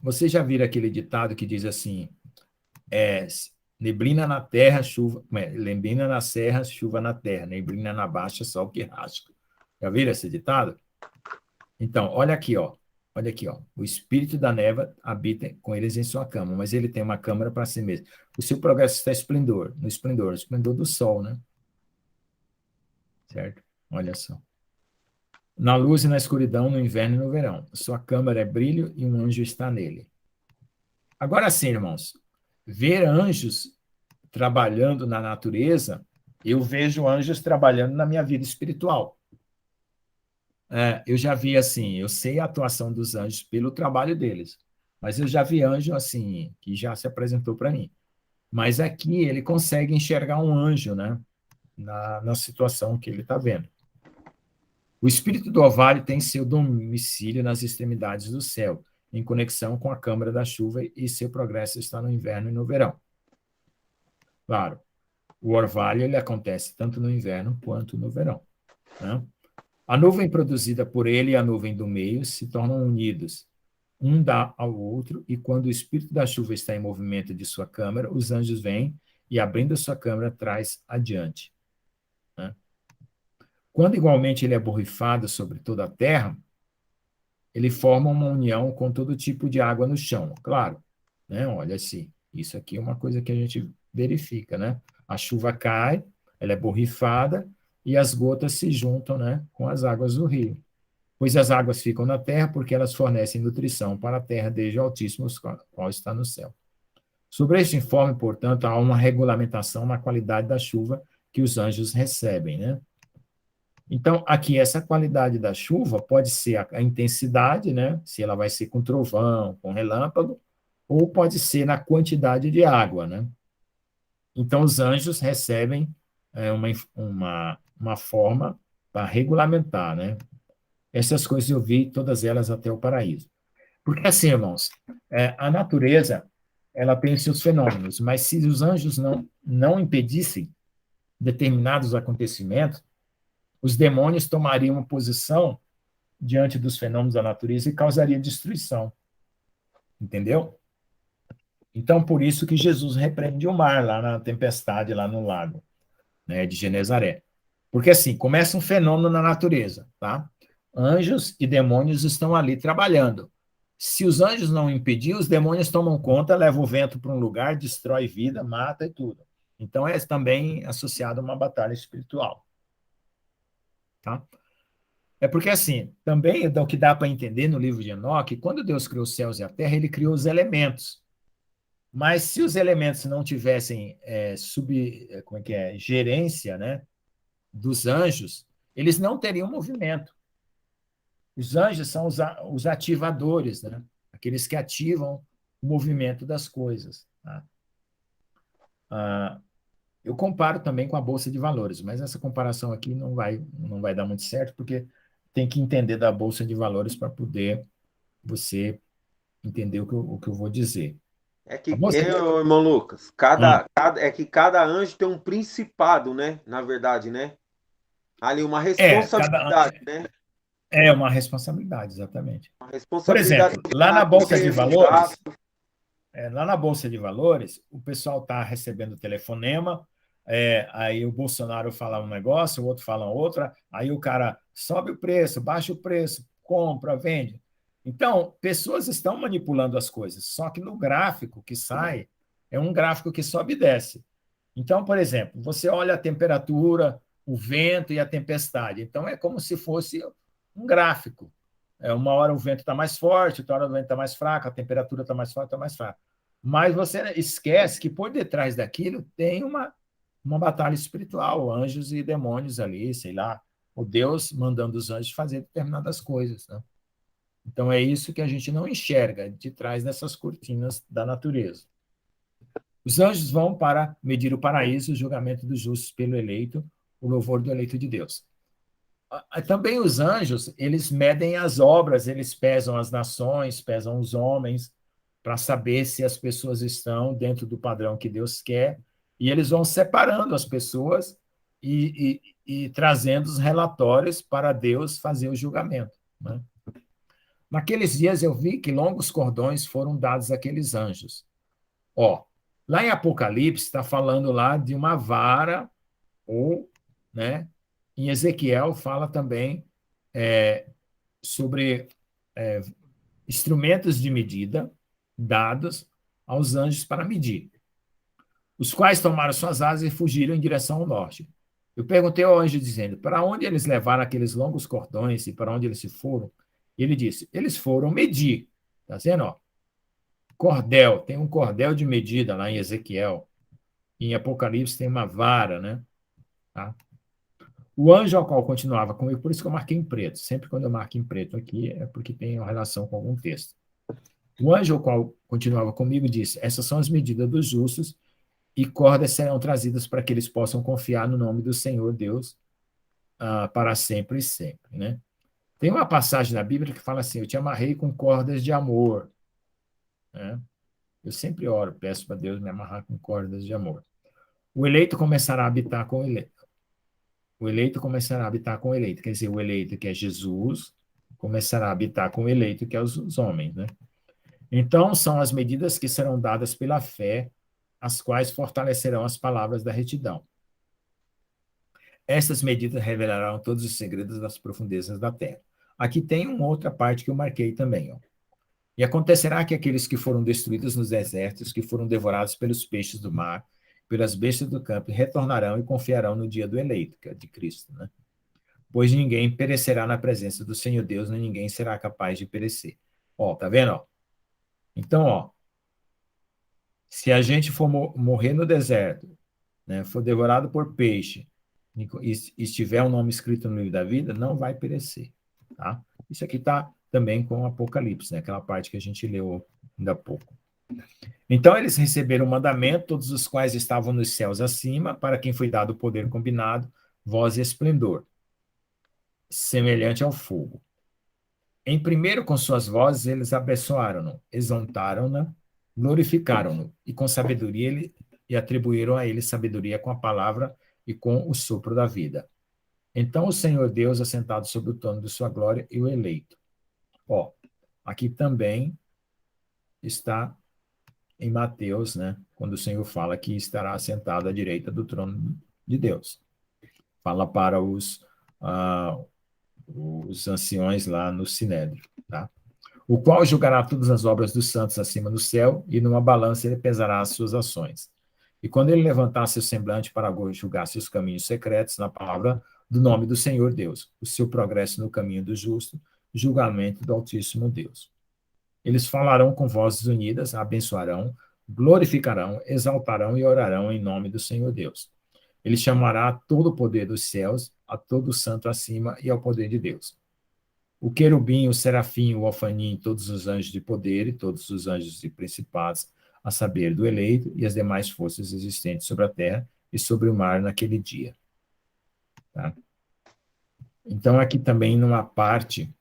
você já viram aquele ditado que diz assim, neblina na terra, neblina na serra, chuva na terra, neblina na baixa, sol que rasga. Já viram esse ditado? Então, olha aqui, ó. Olha aqui, ó. O espírito da névoa habita com eles em sua cama, mas ele tem uma câmara para si mesmo. O seu progresso está no esplendor do sol, né? Certo? Olha só. Na luz e na escuridão, no inverno e no verão. Sua câmara é brilho e um anjo está nele. Agora sim, irmãos, ver anjos trabalhando na natureza, eu vejo anjos trabalhando na minha vida espiritual. Eu já vi assim, eu sei a atuação dos anjos pelo trabalho deles, mas eu já vi anjo assim, que já se apresentou para mim. Mas aqui ele consegue enxergar um anjo, né? Na situação que ele está vendo. O espírito do orvalho tem seu domicílio nas extremidades do céu, em conexão com a câmara da chuva, e seu progresso está no inverno e no verão. Claro, o orvalho ele acontece tanto no inverno quanto no verão. Né? A nuvem produzida por ele e a nuvem do meio se tornam unidos. Um dá ao outro, e quando o espírito da chuva está em movimento de sua câmara, os anjos vêm e, abrindo a sua câmara, traz adiante. Né? Quando, igualmente, ele é borrifado sobre toda a terra, ele forma uma união com todo tipo de água no chão. Claro, né? Olha assim, isso aqui é uma coisa que a gente verifica, né? A chuva cai, ela é borrifada, e as gotas se juntam, né, com as águas do rio. Pois as águas ficam na terra porque elas fornecem nutrição para a terra desde o Altíssimo, qual está no céu. Sobre este informe, portanto, há uma regulamentação na qualidade da chuva que os anjos recebem, né? Então, aqui, essa qualidade da chuva pode ser a intensidade, né? Se ela vai ser com trovão, com relâmpago, ou pode ser na quantidade de água, né? Então, os anjos recebem uma forma para regulamentar, né? Essas coisas eu vi, todas elas até o paraíso. Porque assim, irmãos, a natureza, ela tem os seus fenômenos, mas se os anjos não impedissem determinados acontecimentos, os demônios tomariam uma posição diante dos fenômenos da natureza e causaria destruição. Entendeu? Então, por isso que Jesus repreende o mar lá na tempestade, lá no lago, né, de Genezaré. Porque assim, começa um fenômeno na natureza, tá? Anjos e demônios estão ali trabalhando. Se os anjos não impedir, os demônios tomam conta, levam o vento para um lugar, destrói vida, mata e tudo. Então é também associado a uma batalha espiritual. Tá? É porque, assim, também o que dá para entender no livro de Enoque, quando Deus criou os céus e a terra, ele criou os elementos. Mas se os elementos não tivessem como é que é, gerência, né, dos anjos, eles não teriam movimento. Os anjos são os ativadores, né? Aqueles que ativam o movimento das coisas. Tá? Eu comparo também com a Bolsa de Valores, mas essa comparação aqui não vai dar muito certo, porque tem que entender da Bolsa de Valores para poder você entender o que eu vou dizer. É A que, Bolsa de... ô, irmão Lucas, Hum, é que cada anjo tem um principado, né? Na verdade, né? Ali uma cada responsabilidade, né? é uma responsabilidade, exatamente. Uma Por responsabilidade exemplo, de atender um gasto. Lá na Bolsa de Valores, o pessoal está recebendo telefonema, aí o Bolsonaro fala um negócio, o outro fala outra, aí o cara sobe o preço, baixa o preço, compra, vende. Então, pessoas estão manipulando as coisas, só que no gráfico que sai, é um gráfico que sobe e desce. Então, por exemplo, você olha a temperatura, o vento e a tempestade. Então, é como se fosse um gráfico. Uma hora o vento está mais forte, outra hora o vento está mais fraco, a temperatura está mais forte, está mais fraca. Mas você esquece que por detrás daquilo tem uma batalha espiritual, anjos e demônios ali, sei lá, o Deus mandando os anjos fazer determinadas coisas. Né? Então, é isso que a gente não enxerga de trás dessas cortinas da natureza. Os anjos vão para medir o paraíso, o julgamento dos justos pelo eleito, o louvor do eleito de Deus. Também os anjos, eles medem as obras, eles pesam as nações, pesam os homens, para saber se as pessoas estão dentro do padrão que Deus quer, e eles vão separando as pessoas e trazendo os relatórios para Deus fazer o julgamento. Né? Naqueles dias eu vi que longos cordões foram dados àqueles anjos. Ó, lá em Apocalipse está falando lá de uma vara, ou, né? Em Ezequiel fala também sobre instrumentos de medida dados aos anjos para medir, os quais tomaram suas asas e fugiram em direção ao norte. Eu perguntei ao anjo, dizendo, para onde eles levaram aqueles longos cordões e para onde eles se foram? E ele disse, eles foram medir. Está vendo? Ó? Cordel, tem um cordel de medida lá em Ezequiel. Em Apocalipse tem uma vara, né? Tá? O anjo ao qual continuava comigo, por isso que eu marquei em preto. Sempre quando eu marco em preto aqui é porque tem uma relação com algum texto. O anjo ao qual continuava comigo disse: essas são as medidas dos justos e cordas serão trazidas para que eles possam confiar no nome do Senhor Deus para sempre e sempre. Né? Tem uma passagem na Bíblia que fala assim: eu te amarrei com cordas de amor. Né? Eu sempre oro, peço para Deus me amarrar com cordas de amor. O eleito começará a habitar com o eleito. O eleito começará a habitar com o eleito. Quer dizer, o eleito, que é Jesus, começará a habitar com o eleito, que é os homens. Né? Então, são as medidas que serão dadas pela fé, as quais fortalecerão as palavras da retidão. Estas medidas revelarão todos os segredos das profundezas da terra. Aqui tem uma outra parte que eu marquei também. Ó. E acontecerá que aqueles que foram destruídos nos desertos, que foram devorados pelos peixes do mar, pelas bestas do campo, retornarão e confiarão no dia do eleito, que é de Cristo. Né? Pois ninguém perecerá na presença do Senhor Deus, nem ninguém será capaz de perecer. Ó, tá vendo? Ó? Então, ó, se a gente for morrer no deserto, né, for devorado por peixe, e estiver um nome escrito no livro da vida, não vai perecer. Tá? Isso aqui está também com o Apocalipse, né, aquela parte que a gente leu ainda há pouco. Então, eles receberam o mandamento, todos os quais estavam nos céus acima, para quem foi dado o poder combinado, voz e esplendor, semelhante ao fogo. Em primeiro, com suas vozes, eles abençoaram-no, exaltaram-no, glorificaram-no, e com sabedoria e atribuíram a ele sabedoria com a palavra e com o sopro da vida. Então o Senhor Deus, assentado sobre o trono de sua glória, e o eleito. Ó, aqui também está em Mateus, né, quando o Senhor fala que estará assentado à direita do trono de Deus. Fala para os anciões lá no Sinédrio, tá? O qual julgará todas as obras dos santos acima do céu, e numa balança ele pesará as suas ações. E quando ele levantar seu semblante para julgar seus caminhos secretos, na palavra do nome do Senhor Deus, o seu progresso no caminho do justo, julgamento do Altíssimo Deus. Eles falarão com vozes unidas, abençoarão, glorificarão, exaltarão e orarão em nome do Senhor Deus. Ele chamará todo o poder dos céus, a todo santo acima e ao poder de Deus. O querubim, o serafim, o alfanim, todos os anjos de poder e todos os anjos de principados, a saber, do eleito e as demais forças existentes sobre a terra e sobre o mar naquele dia. Tá? Então, aqui também, numa parte,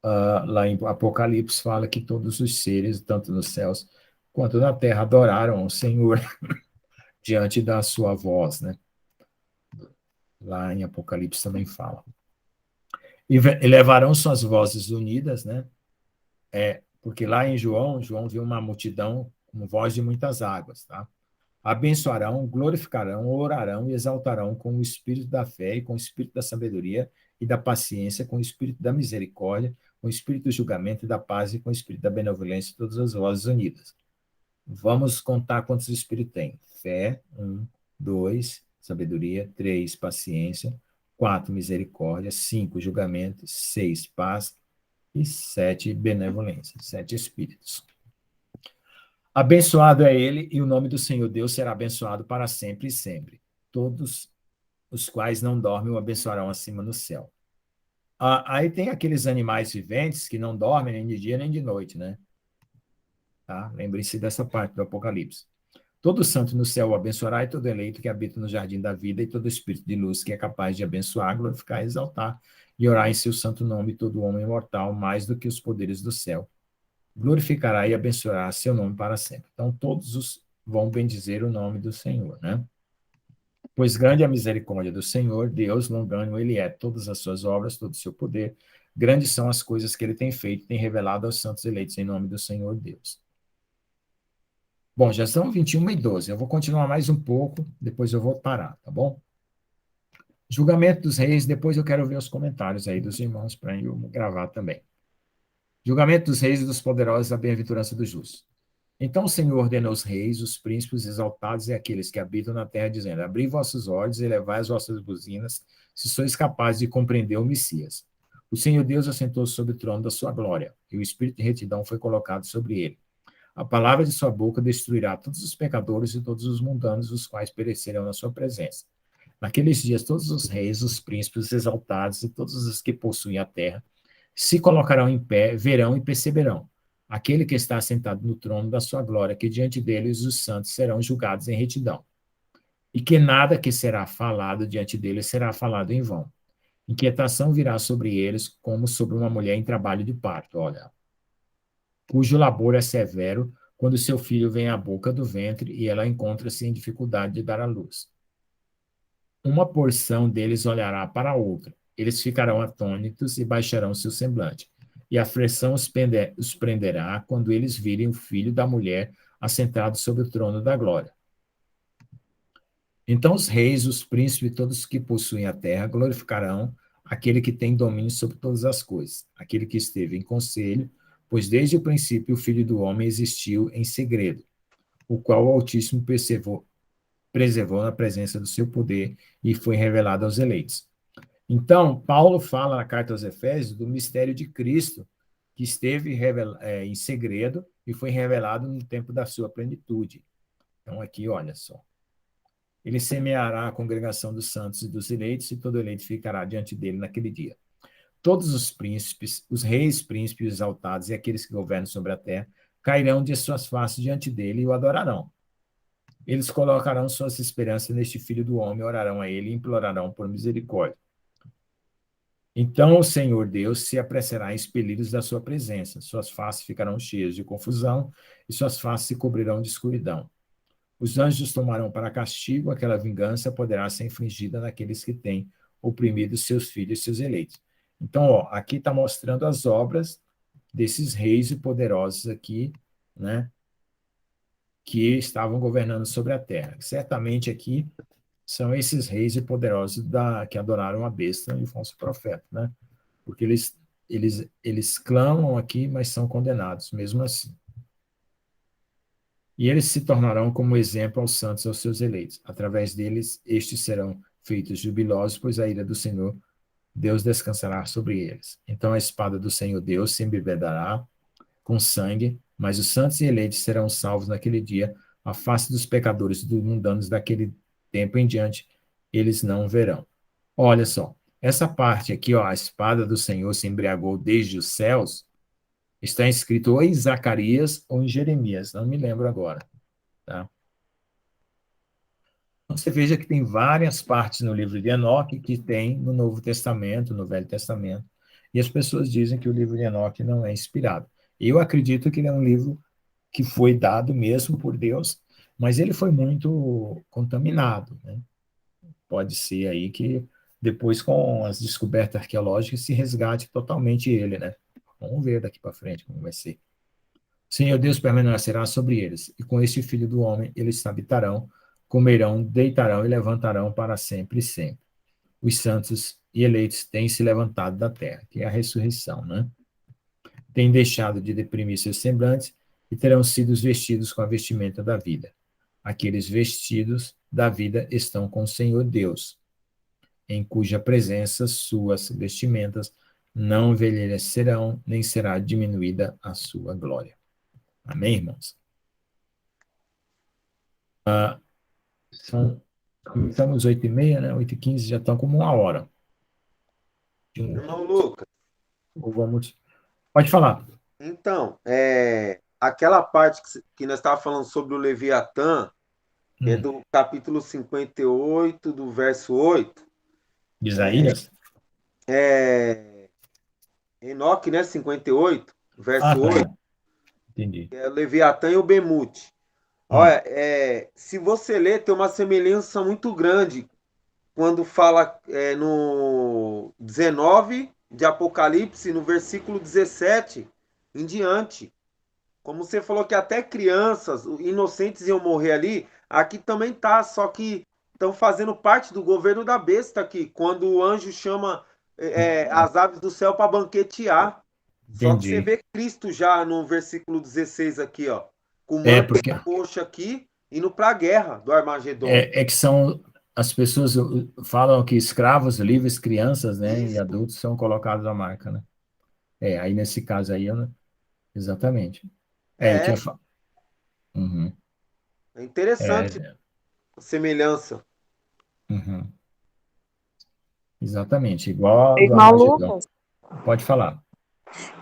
lá em Apocalipse, fala que todos os seres, tanto nos céus quanto na terra, adoraram ao Senhor diante da sua voz, né? Lá em Apocalipse também fala. E levarão suas vozes unidas, né? Porque lá em João viu uma multidão com voz de muitas águas, tá? Abençoarão, glorificarão, orarão e exaltarão com o espírito da fé e com o espírito da sabedoria e da paciência, com o espírito da misericórdia, com o espírito do julgamento e da paz e com o espírito da benevolência, todas as vozes unidas. Vamos contar quantos espíritos tem. Fé, 1, 2, sabedoria, 3, paciência, 4, misericórdia, 5, julgamento, 6, paz e 7, benevolência. 7 espíritos. Abençoado é ele, e o nome do Senhor Deus será abençoado para sempre e sempre. Todos os quais não dormem o abençoarão acima no céu. Aí tem aqueles animais viventes que não dormem nem de dia nem de noite, né? Tá? Lembre-se dessa parte do Apocalipse. Todo santo no céu o abençoará, e todo eleito que habita no jardim da vida, e todo espírito de luz que é capaz de abençoar, glorificar, exaltar e orar em seu santo nome, todo homem mortal, mais do que os poderes do céu. Glorificará e abençoará seu nome para sempre. Então, todos vão bendizer o nome do Senhor, né? Pois grande é a misericórdia do Senhor, Deus, longânimo ele é, todas as suas obras, todo o seu poder, grandes são as coisas que ele tem feito, tem revelado aos santos eleitos em nome do Senhor Deus. Bom, já são 21:12. Eu vou continuar mais um pouco, depois eu vou parar, tá bom? Julgamento dos reis, depois eu quero ver os comentários aí dos irmãos para eu gravar também. Julgamento dos reis e dos poderosos, a bem-aventurança dos justos. Então o Senhor ordenou aos reis, os príncipes exaltados e aqueles que habitam na terra, dizendo: abri vossos olhos e levai as vossas buzinas, se sois capazes de compreender o Messias. O Senhor Deus assentou-se sobre o trono da sua glória, e o espírito de retidão foi colocado sobre ele. A palavra de sua boca destruirá todos os pecadores e todos os mundanos, os quais perecerão na sua presença. Naqueles dias, todos os reis, os príncipes exaltados e todos os que possuem a terra se colocarão em pé, verão e perceberão aquele que está sentado no trono da sua glória, que diante deles os santos serão julgados em retidão, e que nada que será falado diante deles será falado em vão. Inquietação virá sobre eles como sobre uma mulher em trabalho de parto, olha, cujo labor é severo, quando seu filho vem à boca do ventre e ela encontra-se em dificuldade de dar à luz. Uma porção deles olhará para a outra, eles ficarão atônitos e baixarão seu semblante, e a aflição os prenderá quando eles virem o filho da mulher assentado sobre o trono da glória. Então os reis, os príncipes e todos que possuem a terra glorificarão aquele que tem domínio sobre todas as coisas, aquele que esteve em conselho, pois desde o princípio o Filho do Homem existiu em segredo, o qual o Altíssimo preservou na presença do seu poder e foi revelado aos eleitos. Então, Paulo fala na carta aos Efésios do mistério de Cristo, que esteve em segredo e foi revelado no tempo da sua plenitude. Então, aqui, olha só. Ele semeará a congregação dos santos e dos eleitos, e todo eleito ficará diante dele naquele dia. Todos os príncipes, os reis, príncipes exaltados e aqueles que governam sobre a terra, cairão de suas faces diante dele e o adorarão. Eles colocarão suas esperanças neste Filho do Homem, orarão a ele e implorarão por misericórdia. Então o Senhor Deus se apressará em expeli-los da sua presença. Suas faces ficarão cheias de confusão e suas faces se cobrirão de escuridão. Os anjos tomarão para castigo, aquela vingança poderá ser infligida naqueles que têm oprimido seus filhos e seus eleitos. Então, aqui está mostrando as obras desses reis e poderosos aqui, né, que estavam governando sobre a terra. Certamente aqui são esses reis e poderosos que adoraram a besta e o falso profeta, né? Porque eles clamam aqui, mas são condenados, mesmo assim. E eles se tornarão como exemplo aos santos e aos seus eleitos. Através deles, estes serão feitos jubilosos, pois a ira do Senhor Deus descansará sobre eles. Então a espada do Senhor Deus se embebedará com sangue, mas os santos e eleitos serão salvos naquele dia. A face dos pecadores e dos mundanos daquele tempo em diante, eles não verão. Olha só, essa parte aqui, ó, a espada do Senhor se embriagou desde os céus, está escrito ou em Zacarias ou em Jeremias, não me lembro agora. Tá? Você veja que tem várias partes no livro de Enoque que tem no Novo Testamento, no Velho Testamento, e as pessoas dizem que o livro de Enoque não é inspirado. Eu acredito que ele é um livro que foi dado mesmo por Deus, mas ele foi muito contaminado, né? Pode ser aí que depois, com as descobertas arqueológicas, se resgate totalmente ele, né? Vamos ver daqui para frente como vai ser. Senhor Deus permanecerá sobre eles, e com este filho do homem eles habitarão, comerão, deitarão e levantarão para sempre e sempre. Os santos e eleitos têm se levantado da terra, que é a ressurreição, né? Têm deixado de deprimir seus semblantes e terão sido vestidos com a vestimenta da vida. Aqueles vestidos da vida estão com o Senhor Deus, em cuja presença suas vestimentas não envelhecerão, nem será diminuída a sua glória. Amém, irmãos? Começamos 8h30, né? 8h15, já estão como 1 hora. Irmão Lucas, Ou vamos... Pode falar. então, aquela parte que nós estávamos falando sobre o Leviatã, que é do capítulo 58, do verso 8, De Isaías? Enoque, né, 58, verso Tá. 8, Entendi. é o Leviatã e o Bemute. Olha, se você ler, tem uma semelhança muito grande quando fala no 19 de Apocalipse, no versículo 17 em diante. Como você falou que até crianças inocentes iam morrer ali, aqui também tá, só que estão fazendo parte do governo da besta aqui, quando o anjo chama as aves do céu para banquetear. Só que você Entendi. vê Cristo já no versículo 16 aqui, ó, com manto Porque roxo aqui, indo para a guerra do Armagedon. que são as pessoas falam que escravos, livres, crianças, né, e Isso, adultos são colocados à marca, né? Aí nesse caso aí, exatamente. Eu é, tinha Uhum. é interessante É, a semelhança. uhum. Exatamente, igual a do Irmão Armagedon. Lucas, Pode falar.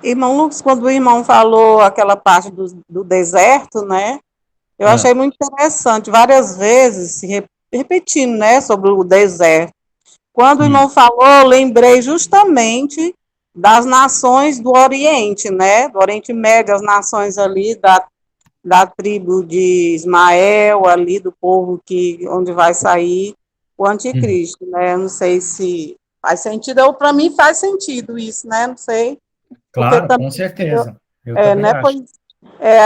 irmão Lucas, quando o irmão falou aquela parte do deserto, né? Eu achei muito interessante, várias vezes se repetindo, né, sobre o deserto. Quando o irmão falou, eu lembrei justamente das nações do Oriente, né? Do Oriente Médio, as nações ali da tribo de Ismael, ali do povo onde vai sair o anticristo, né? Eu não sei se faz sentido, para mim faz sentido isso, né? Não sei, porque Claro, com também, certeza. Eu também né? acho.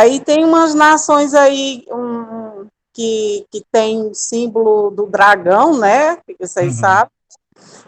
Aí tem umas nações aí que tem símbolo do dragão, né? Que vocês Uhum. sabem,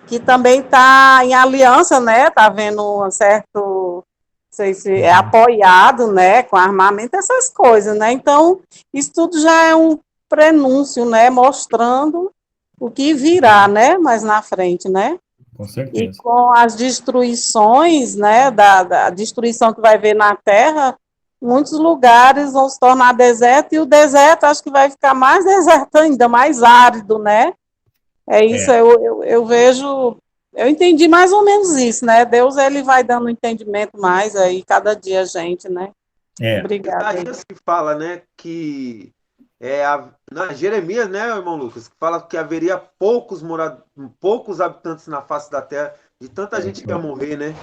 que também está em aliança, né? Está havendo um certo, não sei se é apoiado, né? Com armamento, essas coisas, né? Então, isso tudo já é um prenúncio, né? Mostrando o que virá, né? Mais na frente, né? Com E certeza. com as destruições, né? Da destruição que vai ver na Terra, muitos lugares vão se tornar deserto, e o deserto acho que vai ficar mais deserto ainda, mais árido, né? É isso, eu vejo, eu entendi mais ou menos isso, né? Deus, ele vai dando um entendimento mais aí, cada dia a gente, né? Obrigada. Isaías que fala, né, que Jeremias, né, irmão Lucas, que fala que haveria poucos habitantes na face da terra, de tanta gente que ia morrer, né?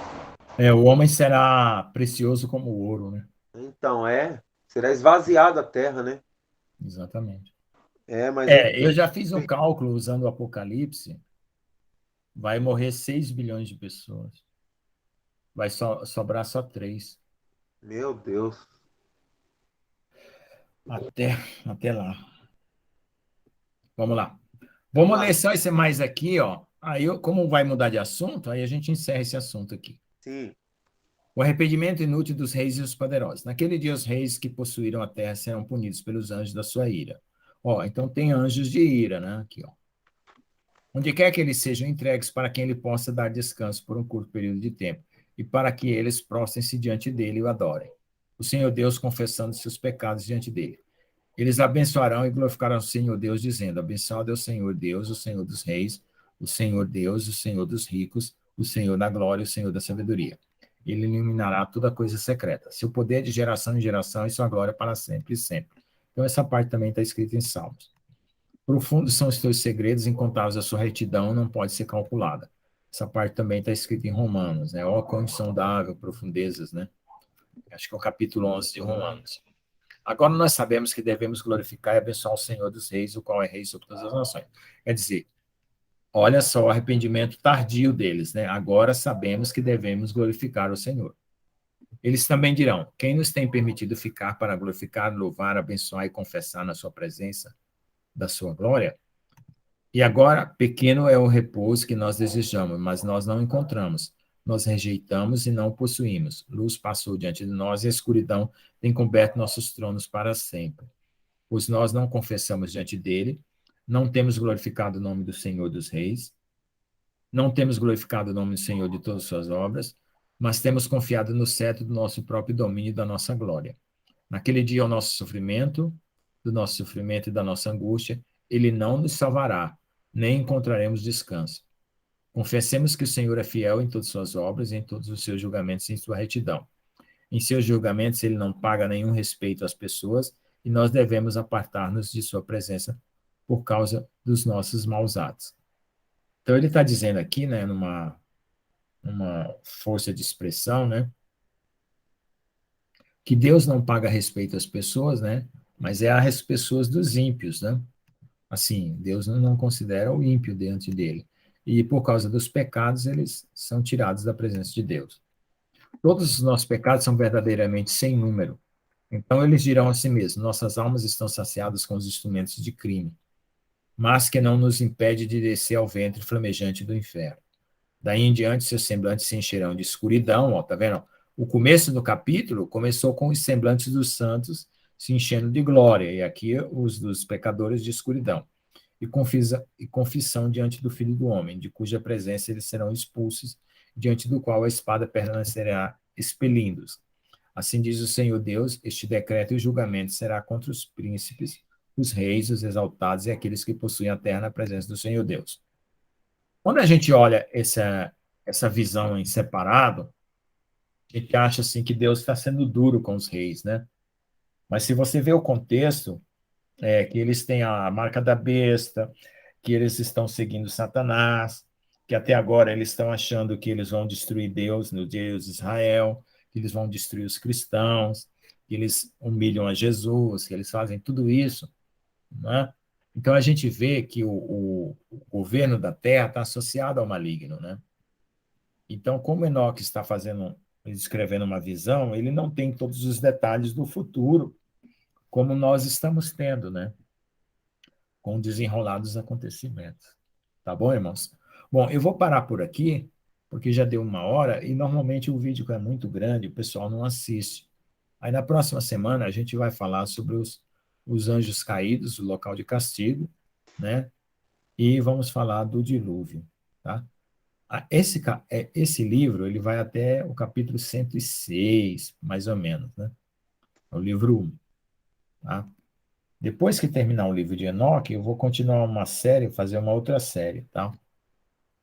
O homem será precioso como o ouro, né? Então, será esvaziada a terra, né? Exatamente. Mas é Eu já fiz um cálculo usando o Apocalipse, vai morrer 6 bilhões de pessoas. Vai sobrar só 3. Meu Deus. Até lá. Vamos lá. Vamos ler só esse mais aqui, ó. Aí, como vai mudar de assunto, aí a gente encerra esse assunto aqui. Sim. O arrependimento inútil dos reis e os poderosos. Naquele dia, os reis que possuíram a terra serão punidos pelos anjos da sua ira. Então tem anjos de ira, né? Aqui, ó. onde quer que eles sejam entregues, para quem ele possa dar descanso por um curto período de tempo, e para que eles prostrem-se diante dele e o adorem. O Senhor Deus confessando seus pecados diante dele. Eles abençoarão e glorificarão o Senhor Deus, dizendo: abençoado é o Senhor Deus, o Senhor dos reis, o Senhor Deus, o Senhor dos ricos, o Senhor da glória, o Senhor da sabedoria. Ele iluminará toda coisa secreta. Seu poder é de geração em geração e sua glória para sempre e sempre. Então, essa parte também está escrita em Salmos. Profundos são os teus segredos, incontáveis a sua retidão não pode ser calculada. Essa parte também está escrita em Romanos, né? Ó, quão insondável, profundezas, né? Acho que é o capítulo 11 de Romanos. Agora nós sabemos que devemos glorificar e abençoar o Senhor dos reis, o qual é rei sobre todas as nações. Quer dizer, olha só o arrependimento tardio deles, né? Agora sabemos que devemos glorificar o Senhor. Eles também dirão: quem nos tem permitido ficar para glorificar, louvar, abençoar e confessar na sua presença da sua glória? E agora, pequeno é o repouso que nós desejamos, mas nós não encontramos. Nós rejeitamos e não possuímos. Luz passou diante de nós e a escuridão tem coberto nossos tronos para sempre. Pois nós não confessamos diante dele, não temos glorificado o nome do Senhor dos Reis, não temos glorificado o nome do Senhor de todas as suas obras, mas temos confiado no cetro do nosso próprio domínio e da nossa glória. Naquele dia, o nosso sofrimento, do nosso sofrimento e da nossa angústia, ele não nos salvará, nem encontraremos descanso. Confessemos que o Senhor é fiel em todas as suas obras, em todos os seus julgamentos e em sua retidão. Em seus julgamentos, ele não paga nenhum respeito às pessoas e nós devemos apartar-nos de sua presença por causa dos nossos maus atos. Então, ele está dizendo aqui, né, numa força de expressão, né, que Deus não paga respeito às pessoas, né, mas é às pessoas dos ímpios, né? Assim, Deus não considera o ímpio diante dele. E por causa dos pecados, eles são tirados da presença de Deus. Todos os nossos pecados são verdadeiramente sem número. Então eles dirão a si mesmos: nossas almas estão saciadas com os instrumentos de crime, mas que não nos impede de descer ao ventre flamejante do inferno. Daí em diante, seus semblantes se encherão de escuridão. Ó, tá vendo? O começo do capítulo começou com os semblantes dos santos se enchendo de glória, e aqui os dos pecadores de escuridão. E confissão diante do Filho do Homem, de cuja presença eles serão expulsos, diante do qual a espada permanecerá expelindo-os. Assim diz o Senhor Deus: este decreto e julgamento será contra os príncipes, os reis, os exaltados e aqueles que possuem a terra na presença do Senhor Deus. Quando a gente olha essa visão em separado, a gente acha assim que Deus está sendo duro com os reis, né? Mas se você vê o contexto, que eles têm a marca da besta, que eles estão seguindo Satanás, que até agora eles estão achando que eles vão destruir Deus, no Deus de Israel, que eles vão destruir os cristãos, que eles humilham a Jesus, que eles fazem tudo isso, né? Então a gente vê que o governo da terra está associado ao maligno, né? Então, como Enoque está escrevendo uma visão, ele não tem todos os detalhes do futuro, como nós estamos tendo, né? Com o desenrolar dos acontecimentos. Tá bom, irmãos? Bom, eu vou parar por aqui, porque já deu 1 hora, e normalmente o vídeo é muito grande, o pessoal não assiste. Aí na próxima semana a gente vai falar sobre os anjos caídos, o local de castigo, né? E vamos falar do dilúvio, tá? Esse livro, ele vai até o capítulo 106, mais ou menos, né? É o livro 1, tá? Depois que terminar o livro de Enoque, eu vou continuar uma série, fazer uma outra série, tá?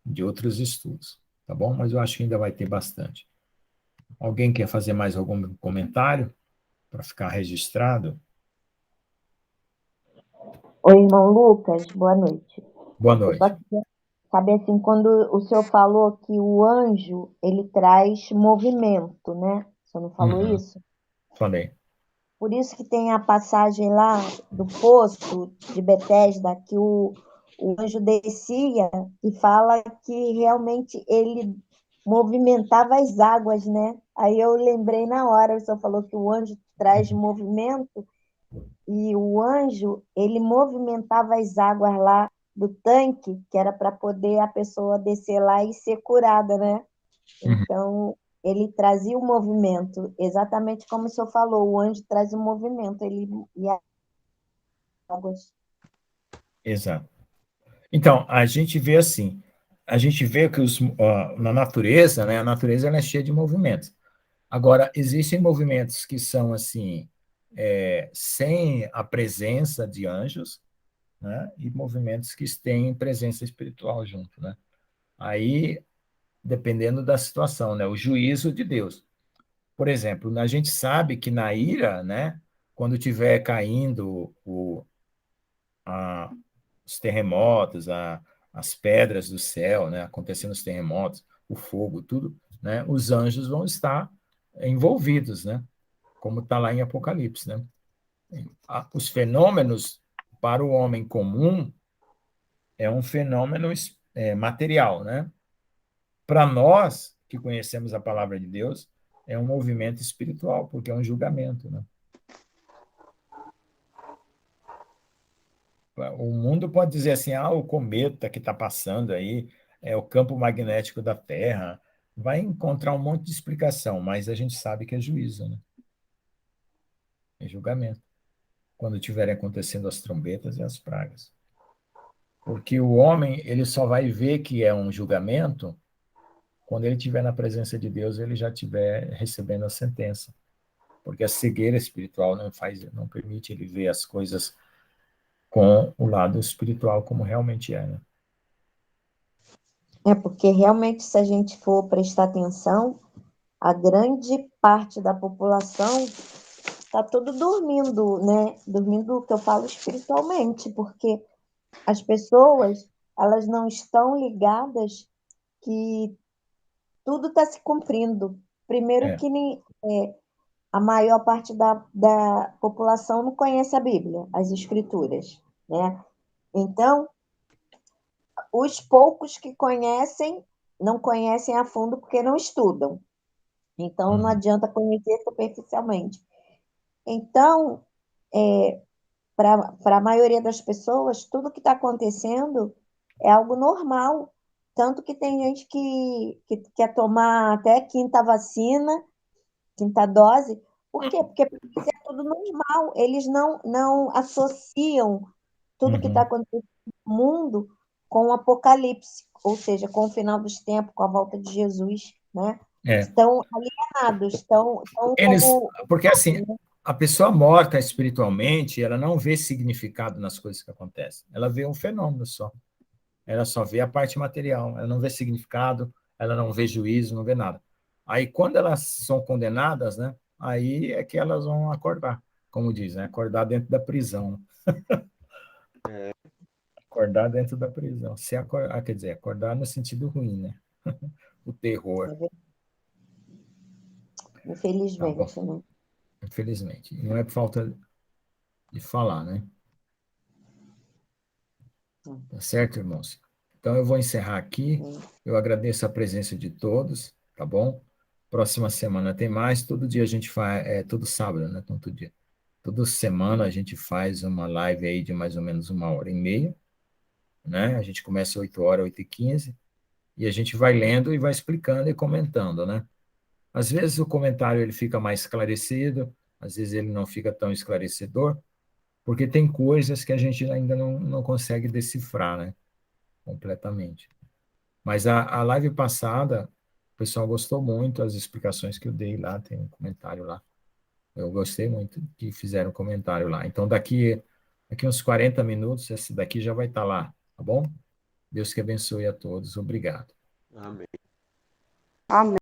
De outros estudos, tá bom? Mas eu acho que ainda vai ter bastante. Alguém quer fazer mais algum comentário para ficar registrado? Oi, irmão Lucas, boa noite. Boa Eu noite. só queria saber assim, quando o senhor falou que o anjo, ele traz movimento, né? O senhor não falou Uhum. isso? Falei. Por isso que tem a passagem lá do poço de Betesda, que o anjo descia e fala que realmente ele movimentava as águas, né? Aí eu lembrei na hora, o senhor falou que o anjo traz movimento, e o anjo, ele movimentava as águas lá do tanque, que era para poder a pessoa descer lá e ser curada, né? Uhum. Então, ele trazia o movimento, exatamente como o senhor falou, o anjo traz o movimento, ele e as águas. Exato. Então, a gente vê assim, a gente vê que na natureza, né, a natureza ela é cheia de movimentos. Agora, existem movimentos que são assim, sem a presença de anjos, né, e movimentos que têm presença espiritual junto, né? Aí, dependendo da situação, né, o juízo de Deus. Por exemplo, a gente sabe que na ira, né, quando tiver caindo a, os terremotos, as pedras do céu, né, acontecendo os terremotos, o fogo, tudo, né, os anjos vão estar envolvidos, né, como está lá em Apocalipse, né? Os fenômenos para o homem comum é um fenômeno material, né? Para nós que conhecemos a palavra de Deus, é um movimento espiritual, porque é um julgamento, né? O mundo pode dizer assim, o cometa que está passando aí, é o campo magnético da Terra, vai encontrar um monte de explicação, mas a gente sabe que é juízo, né? É julgamento. Quando estiverem acontecendo as trombetas e as pragas. Porque o homem, ele só vai ver que é um julgamento quando ele estiver na presença de Deus, ele já estiver recebendo a sentença. Porque a cegueira espiritual não permite ele ver as coisas com o lado espiritual como realmente é, né? É porque realmente, se a gente for prestar atenção, a grande parte da população está todo dormindo, né? Dormindo, que eu falo espiritualmente, porque as pessoas, elas não estão ligadas que tudo está se cumprindo. Primeiro É, que a maior parte da população não conhece a Bíblia, as Escrituras, né? Então, os poucos que conhecem, não conhecem a fundo porque não estudam. Então, não uhum, adianta conhecer superficialmente. Então, para a maioria das pessoas, tudo que está acontecendo é algo normal. Tanto que tem gente que quer tomar até quinta vacina, quinta dose. Por quê? Porque para eles é tudo normal. Eles não associam tudo que está uhum, acontecendo no mundo com o apocalipse, ou seja, com o final dos tempos, com a volta de Jesus, né? é. Estão alienados, estão Eles, como... porque assim, a pessoa morta espiritualmente, ela não vê significado nas coisas que acontecem. Ela vê um fenômeno só. Ela só vê a parte material. Ela não vê significado, ela não vê juízo, não vê nada. Aí, quando elas são condenadas, né? Aí é que elas vão acordar, como diz, né? Acordar dentro da prisão. Acordar dentro da prisão. Quer dizer, acordar no sentido ruim, né? O terror. Tá bom? Infelizmente, né? Infelizmente. Não é por falta de falar, né? Tá certo, irmãos? Então eu vou encerrar aqui. Eu agradeço a presença de todos, tá bom? Próxima semana tem mais. Todo dia a gente faz, todo sábado, né? Não todo dia. Toda semana a gente faz uma live aí de mais ou menos 1h30, né? A gente começa 8h, 8h15, e a gente vai lendo e vai explicando e comentando, né? Às vezes o comentário ele fica mais esclarecido, às vezes ele não fica tão esclarecedor, porque tem coisas que a gente ainda não consegue decifrar, né? Completamente. Mas a live passada, o pessoal gostou muito, as explicações que eu dei lá, tem um comentário lá. Eu gostei muito que fizeram comentário lá. Então, daqui uns 40 minutos, esse daqui já vai estar lá, tá bom? Deus que abençoe a todos. Obrigado. Amém. Amém.